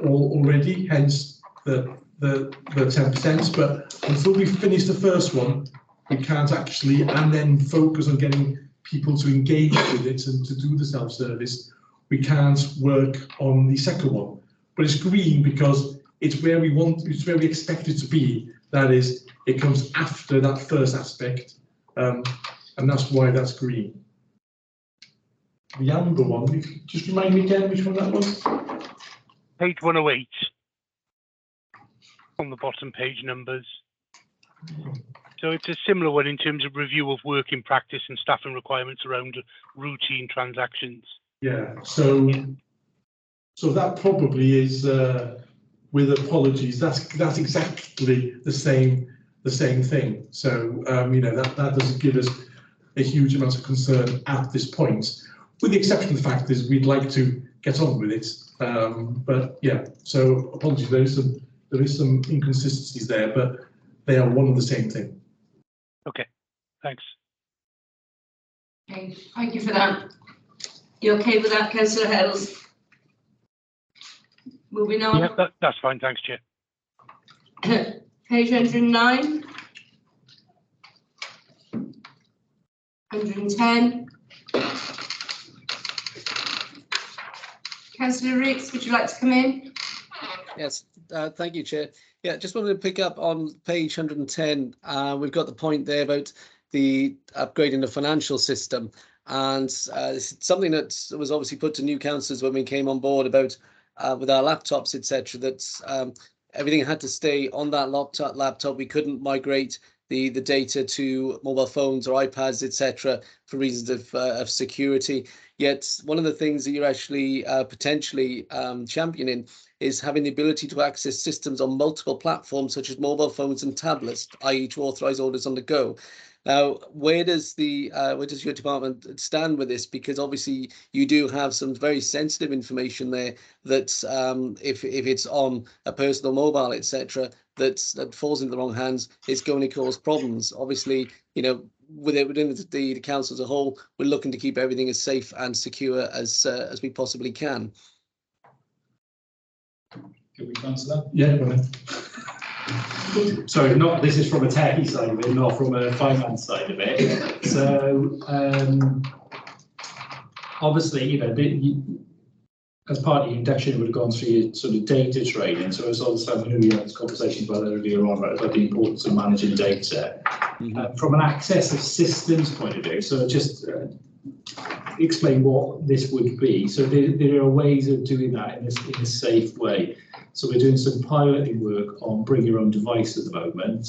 already, hence the 10%, but until we finish the first one, we can't actually, and then focus on getting people to engage with it and to do the self-service, we can't work on the second one. But it's green because it's where we want, it's where we expect it to be. That is, it comes after that first aspect, and that's why that's green. The amber one, just remind me again which one that was? Page 108 on the bottom page numbers. So it's a similar one in terms of review of working practice and staffing requirements around routine transactions. Yeah, so that probably is, with apologies, that's exactly the same thing. So you know, that doesn't give us a huge amount of concern at this point. With the exception of the fact is we'd like to get on with it, but yeah. So apologies, there is some inconsistencies there, but they are one and the same thing. Okay, thanks. Okay, thank you for that. You okay with that, Councillor Hells? Moving on. Yeah, that's fine. Thanks, Chair. Page 109, 110. Councillor Ricks, would you like to come in? Yes, thank you, Chair. Yeah, just wanted to pick up on page 110. We've got the point there about the upgrading the financial system, and it's something that was obviously put to new councillors when we came on board about with our laptops, etc. That everything had to stay on that laptop. We couldn't migrate the data to mobile phones or iPads, etc., for reasons of security. Yet one of the things that you're actually potentially championing is having the ability to access systems on multiple platforms, such as mobile phones and tablets, i.e. to authorise orders on the go. Now, where does your department stand with this? Because obviously you do have some very sensitive information there that if it's on a personal mobile, etc., that falls into the wrong hands, it's going to cause problems. Obviously, you know, within the council as a whole, we're looking to keep everything as safe and secure as we possibly can. Can we answer that? Yeah, go sorry, not, this is from a techie side of it, not from a finance side of it. So obviously, you know, as part of your induction, you would have gone through your sort of data training. So as also, we had this conversation about that earlier on, right, about the importance of managing data. From an access of systems point of view, so just explain what this would be. So there are ways of doing that in a safe way. So we're doing some piloting work on bring your own device at the moment.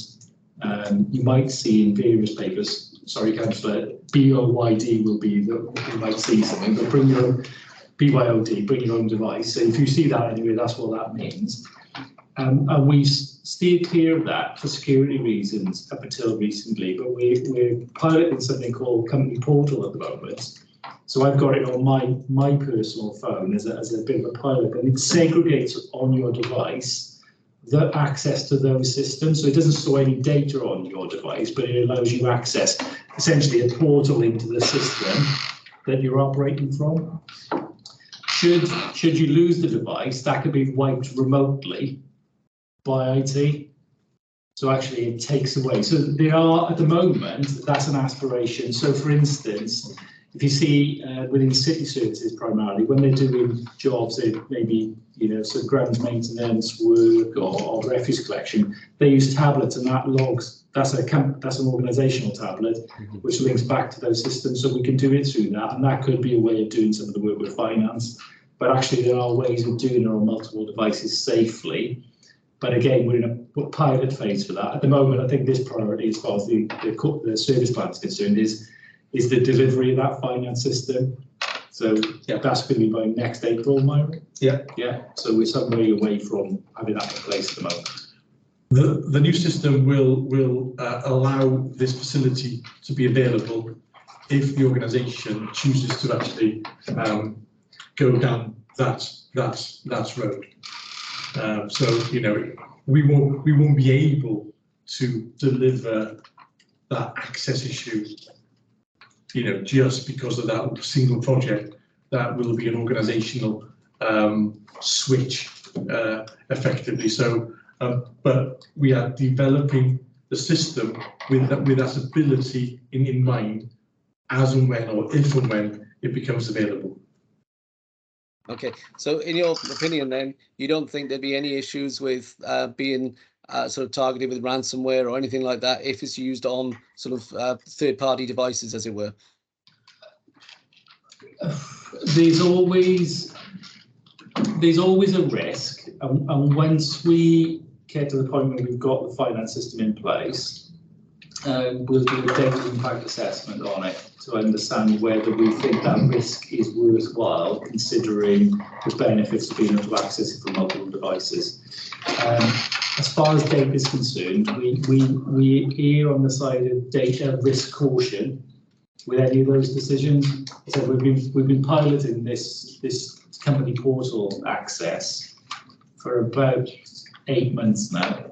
You might see in various papers, sorry, Councillor, BYOD will be you might see something, but bring your own BYOD, bring your own device. So if you see that anyway, that's what that means. And we steered clear of that for security reasons up until recently, but we're piloting something called Company Portal at the moment. So I've got it on my personal phone as a bit of a pilot, and it segregates on your device the access to those systems. So it doesn't store any data on your device, but it allows you access, essentially a portal into the system that you're operating from. Should you lose the device, that could be wiped remotely by IT. So actually it takes away. So there are, at the moment, that's an aspiration. So for instance, if you see within city services primarily, when they're doing jobs, they maybe, you know, so grounds maintenance work or refuse collection, they use tablets, and that logs, that's an organisational tablet, which links back to those systems. So we can do it through that, and that could be a way of doing some of the work with finance. But actually there are ways of doing it on multiple devices safely. But again, we're in a pilot phase for that. At the moment, I think this priority, as far as the service plan is concerned, is the delivery of that finance system. So yeah, that's going to be by next April, Myron. Yeah. Yeah. So we're some way away from having that in place at the moment. The new system will allow this facility to be available if the organisation chooses to actually go down that road. So you know, we won't be able to deliver that access issue, you know, just because of that single project. That will be an organisational switch effectively. So, but we are developing the system with that ability in mind, as and when, or if and when it becomes available. Okay, so in your opinion then, you don't think there'd be any issues with being sort of targeted with ransomware or anything like that if it's used on sort of third-party devices, as it were? There's always a risk, and once we get to the point where we've got the finance system in place, we'll do a data impact assessment on it to understand whether we think that risk is worthwhile, considering the benefits of being able to access it from multiple devices. As far as data is concerned, we err on the side of data risk caution with any of those decisions. So we've been piloting this company portal access for about 8 months now,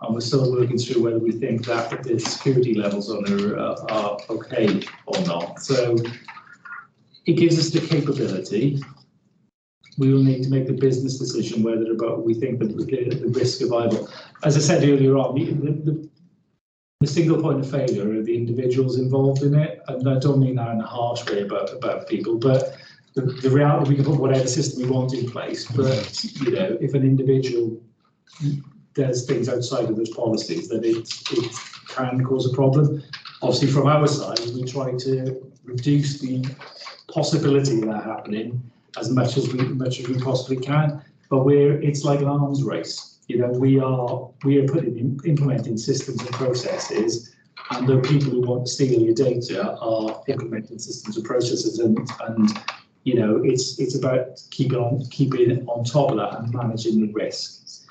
and we're still working through whether we think that the security levels on it are okay or not. So it gives us the capability. We will need to make the business decision whether we think that the risks are viable. As I said earlier on, the single point of failure are the individuals involved in it, and I don't mean that in a harsh way about people, but the reality, we can put whatever system we want in place, but you know, if an individual does things outside of those policies, then it can cause a problem. Obviously, from our side, we try to reduce the possibility of that happening as much as we possibly can. But it's like an arms race. You know, we are implementing systems and processes, and the people who want to steal your data are implementing systems and processes, and you know, it's about keeping on top of that and managing the risks.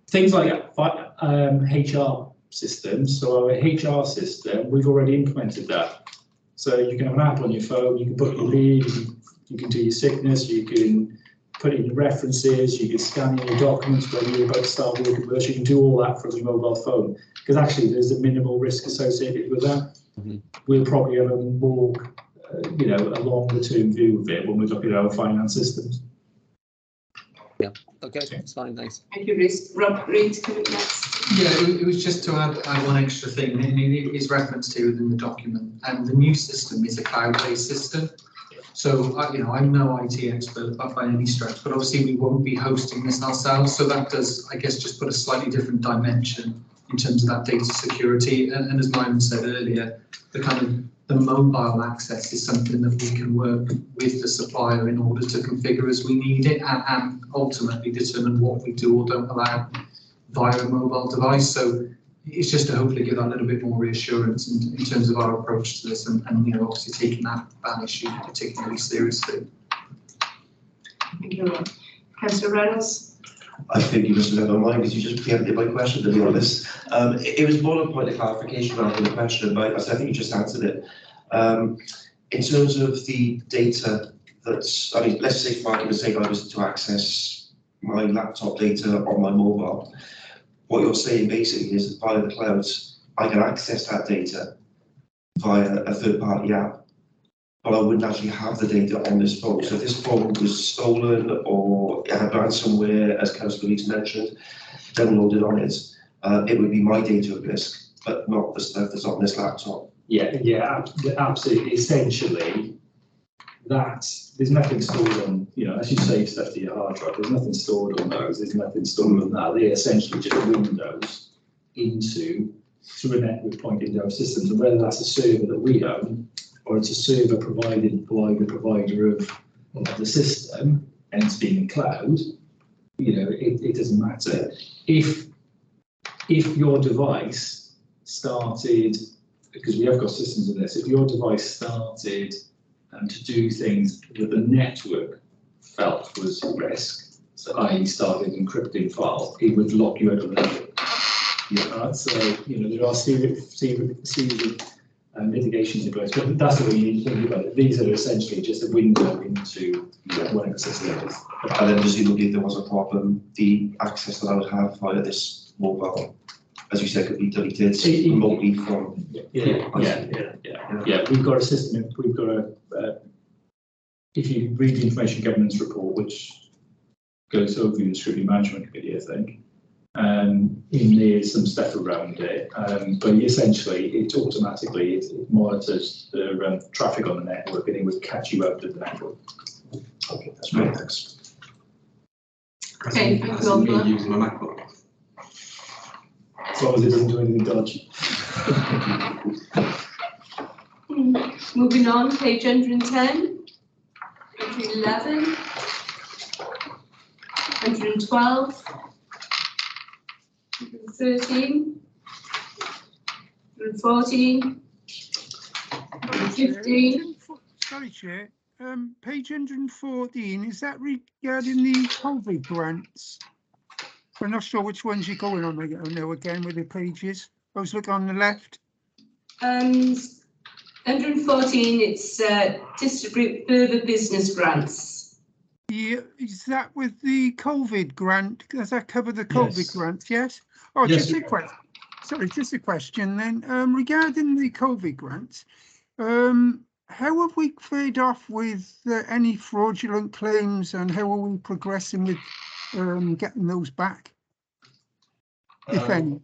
Things like HR systems. So our HR system, we've already implemented that. So you can have an app on your phone, you can book your leave, you can do your sickness, you can put in your references, you can scan in your documents when you're about to start work at work. You can do all that from your mobile phone, because actually there's a minimal risk associated with that. We'll probably have a more, you know, a longer term view of it when we look at our finance systems. Yeah, okay, that's fine, thanks. Thank you, Reece. Rob Reid, coming next. Yeah, it was just to add one extra thing, and it is referenced here within the document, and the new system is a cloud-based system. So, I'm no IT expert by any stretch, but obviously we won't be hosting this ourselves, so that does, I guess, just put a slightly different dimension in terms of that data security, and as Myron said earlier, the mobile access is something that we can work with the supplier in order to configure as we need it, and ultimately determine what we do or don't allow via a mobile device. So it's just to hopefully give that a little bit more reassurance in terms of our approach to this, and obviously taking that issue particularly seriously. Thank you, Rob. Councillor Reynolds? I think you must have never mind because you just preempted my question, to be honest. It was more a point of clarification rather than a question, but I think you just answered it. In terms of the data that's, let's say for argument's sake, I was to access my laptop data on my mobile. What you're saying basically is that via the clouds, I can access that data via a third-party app, but I wouldn't actually have the data on this phone. So if this phone was stolen or it had ransomware, as Councillor Leeds mentioned, downloaded on it, it would be my data at risk, but not the stuff that's on this laptop. Yeah, absolutely. Essentially, there's nothing stored on, as you save stuff to your hard drive, there's nothing stored on those, there's nothing stored on that. They're essentially just windows through a network pointing to our systems, and whether that's a server that we own or it's a server provided by the provider of the system and it's being in cloud, it doesn't matter. If your device started, because we have got systems in this, if your device started to do things that the network felt was at risk, so i.e. started encrypting files, it would lock you out of the network. So there are series of mitigations in place, but that's the way you need to think about it. These are essentially just a window into whatever system it is. And then presumably if there was a problem, the access that I would have via this mobile, as you said, could be deleted remotely from. Yeah. We've got a system. We've got if you read the information governance report, which goes over the Scrutiny Management Committee, I think, in there's some stuff around it, but essentially it automatically it monitors the traffic on the network and it would catch you out of the network. Okay, that's great. Thanks. Okay, thank you, me using my MacBook. As long as it doesn't do anything dodgy. Moving on, page 110, 111, 112, 113, 114, 115. Sorry, Chair. Page 114, is that regarding the COVID grants? I'm not sure which ones you're going on now again with the pages. I was looking on the left. 114, it's distribute further business grants. Yeah, is that with the COVID grant? Does that cover the COVID grant? Yes. Oh, yes, just a question. Sorry, just a question then. Regarding the COVID grants, how have we fared off with any fraudulent claims, and how are we progressing with getting those back, if any?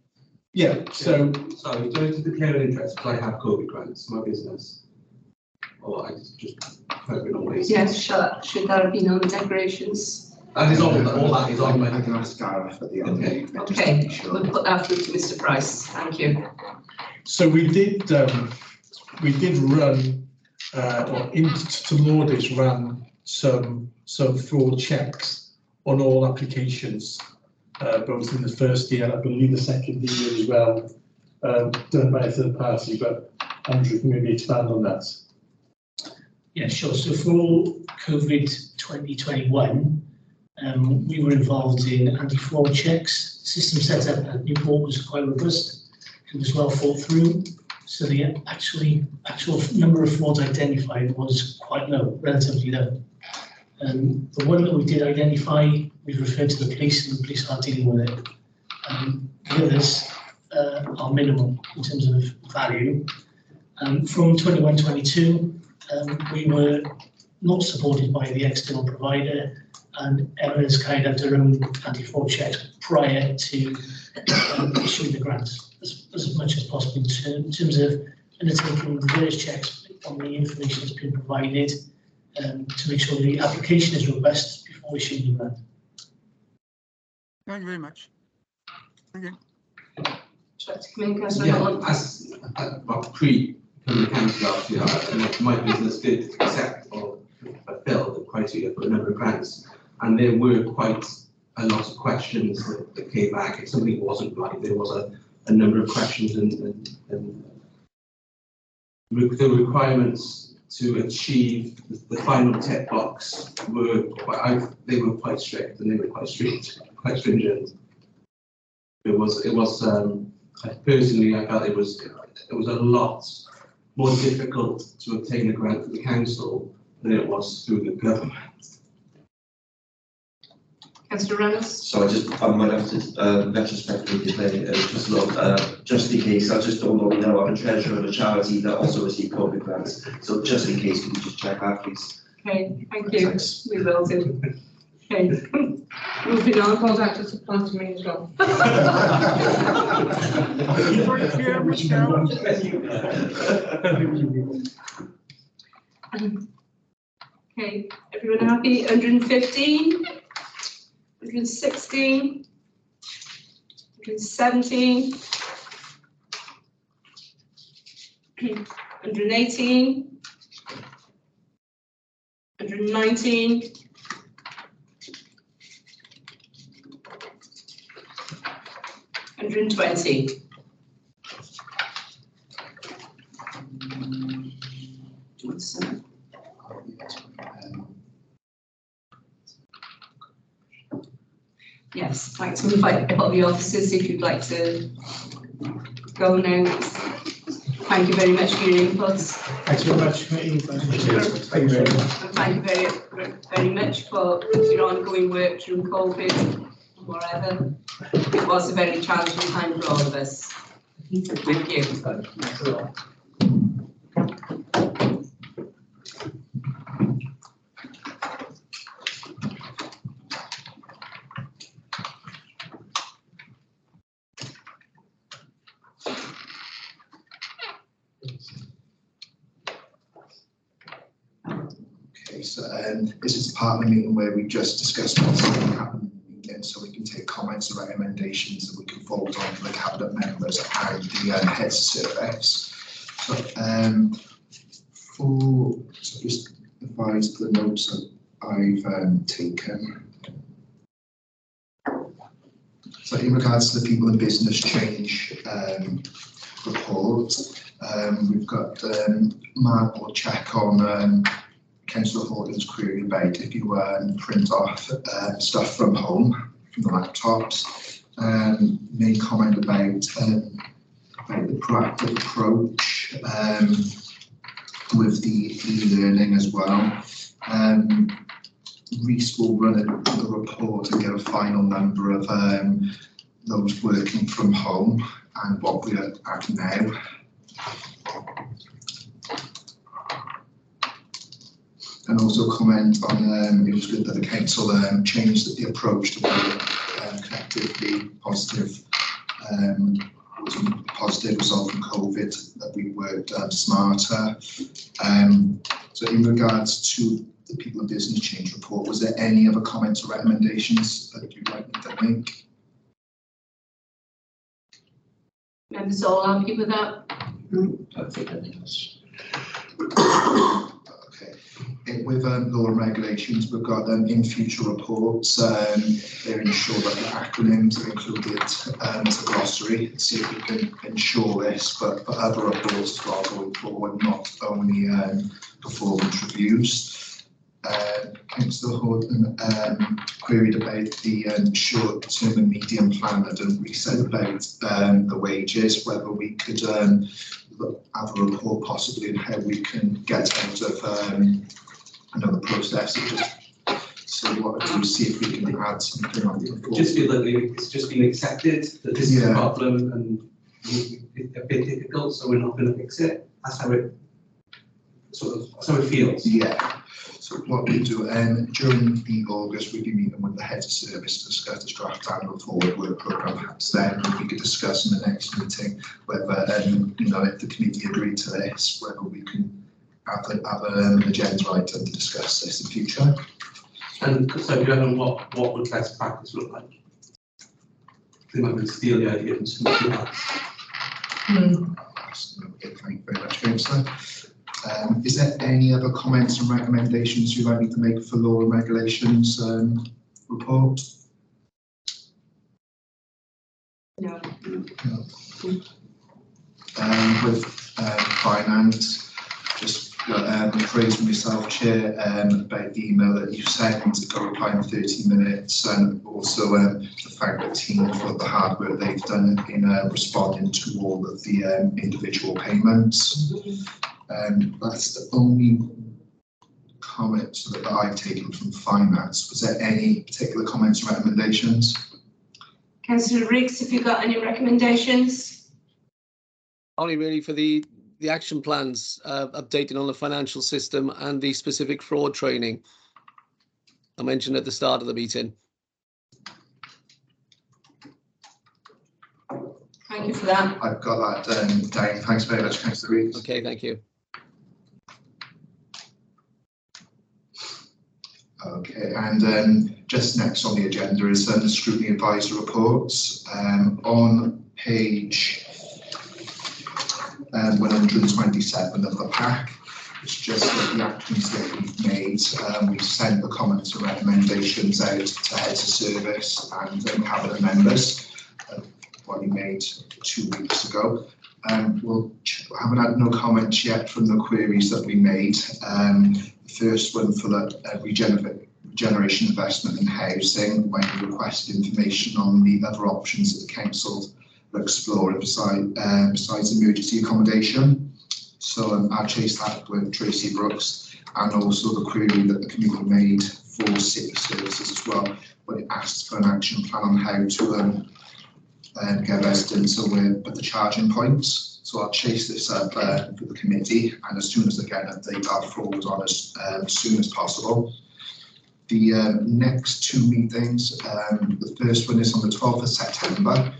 Yeah, so sorry, do I have to declare an interest because I have COVID grants for my business? Or I just put it on basis? Yes, should that have been on the declarations? That is on, all that is on my. I can ask Gareth at the end. Okay, we'll put that through to Mr. Price. Thank you. So we did run, or into Laudis ran some fraud checks on all applications, both in the first year and I believe the second year as well, done by a third party. But Andrew can maybe expand on that. Yeah, sure. So for COVID 2021, we were involved in anti-fraud checks. The system set up at Newport was quite robust. It was well thought through. So the actual number of frauds identified was quite low, relatively low. The one that we did identify, we referred to the police, and the police are dealing with it. The others are minimal in terms of value. From 21-22, we were not supported by the external provider, and everyone's carried out their own anti-fraud checks prior to issuing the grants as much as possible in terms of undertaking the various checks on the information that's been provided to make sure the application is robust before issuing the grant. Thank you very much. Thank you. Pre-coming council last year, my business did accept or fulfill the criteria for a number of grants, and there were quite a lot of questions that came back. If something wasn't right, there was a number of questions, and the requirements to achieve the final tick box were quite strict, and they were quite stringent. It was personally, I felt it was a lot more difficult to obtain a grant for the council than it was through the government. Councillor Reynolds? So I might have to retrospectively delay just look, just in case, I just don't know, I'm a treasurer of a charity that also received COVID grants. So just in case, can you just check that, please? Okay, thank you. Thanks. We will do. Okay, moving on, called out to supply to me as well. Okay, everyone happy? 115, 116, 117, 118, 119, 120. Yes, I'd like to invite all the officers if you'd like to go now. Thank you very much for your inputs. Thanks very much for your input. Thank you very much. Thank you very much for your ongoing work during COVID and whatever. It was a very challenging time for all of us. Thank you. Thanks a lot. So this is part of the meeting where we just discussed what's going to happen in the meeting, so we can take comments and recommendations that we can forward on to the cabinet members and the heads of service. So, just advise the notes that I've taken. So in regards to the people and business change report, we've got mark or check on Councillor Horton's query about if you print off stuff from home, from the laptops. Main comment about the proactive approach with the e-learning as well. Reece will run the report and get a final number of those working from home and what we are at now. And also comment on it was good that the council changed the approach to collectively positive, was a positive result from COVID, that we worked smarter. So in regards to the people and business change report, was there any other comments or recommendations that you'd like me to make? Members all happy with that? I think anything else. With law and regulations, we've got in future reports, they ensure that the acronyms are included to glossary. See if we can ensure this, but for other reports as well going forward, not only performance reviews. Councillor Horton queried about the short-term and medium plan. I didn't really say about the wages, whether we could have a report possibly on how we can get out of another process. So what I do is see if we can add something on the report. Just feel that it's just been accepted that this is a problem and it's a bit difficult, so we're not going to fix it. That's how it feels. Yeah. So what we do, during the August, we'll be meeting with the heads of service to discuss the draft annual forward work programme. Perhaps then we could discuss in the next meeting whether, you know, if the committee agreed to this, whether we can have an agenda item to discuss this in future. And so, Kevin, what would best practice look like? I think I would steal the idea from some of that. Okay, thank you very much, James. Is there any other comments and recommendations you'd like me to make for law and regulations report? No. With finance, just praising myself, Chair, about the email that you sent to go reply in 30 minutes, and also to thank the team for the hard work they've done in responding to all of the individual payments. That's the only comments that I've taken from finance. Was there any particular comments or recommendations? Councillor Riggs, have you got any recommendations? Only really for the action plans, updating on the financial system and the specific fraud training I mentioned at the start of the meeting. Thank you for that. I've got that down. Thanks very much, Councillor Riggs. Okay, thank you. Okay, and just next on the agenda is the scrutiny advisor reports. On page 127 of the pack, it's just the actions that we've made. We've sent the comments and recommendations out to heads of service and cabinet members, what we made 2 weeks ago. We haven't had no comments yet from the queries that we made. First one for the regeneration investment in housing, when we requested information on the other options that the council are exploring besides emergency accommodation. So I chased that with Tracy Brooks, and also the query that the community made for city services as well, when it asked for an action plan on how to get residents aware of the charging points. So I'll chase this up for the committee, and as soon as I get an update, I'll forward on as soon as possible. The next two meetings, the first one is on the 12th of September.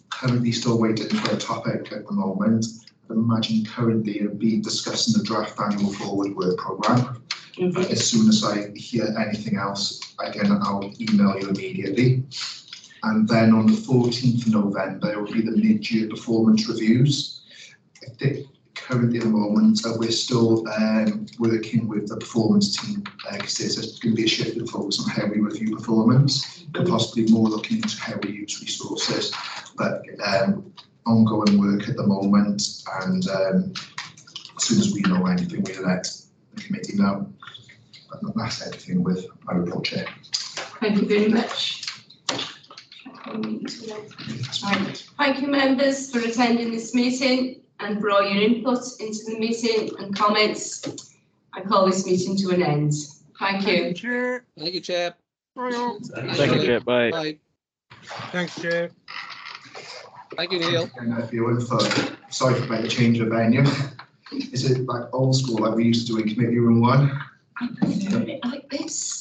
Currently still waiting for a topic at the moment. I imagine currently it'll be discussing the draft annual forward work programme. As soon as I hear anything else, again, I'll email you immediately. And then on the 14th of November, it will be the mid-year performance reviews. I think currently at the moment, we're still working with the performance team, because there's going to be a shift in focus on how we review performance, and possibly more looking into how we use resources. But ongoing work at the moment, and as soon as we know anything, we'll let the committee know. But that's everything with my report, Chair. Thank you very much. Right. Thank you, members, for attending this meeting and for all your input into the meeting and comments. I call this meeting to an end. Thank you. Chair. Thank you, Chair. Bye all. Thank you, Chair. Bye. Bye. Thanks, Chair. Thank you, Neil. Sorry for the change of venue. Is it like old school like we used to do in committee room 1? It's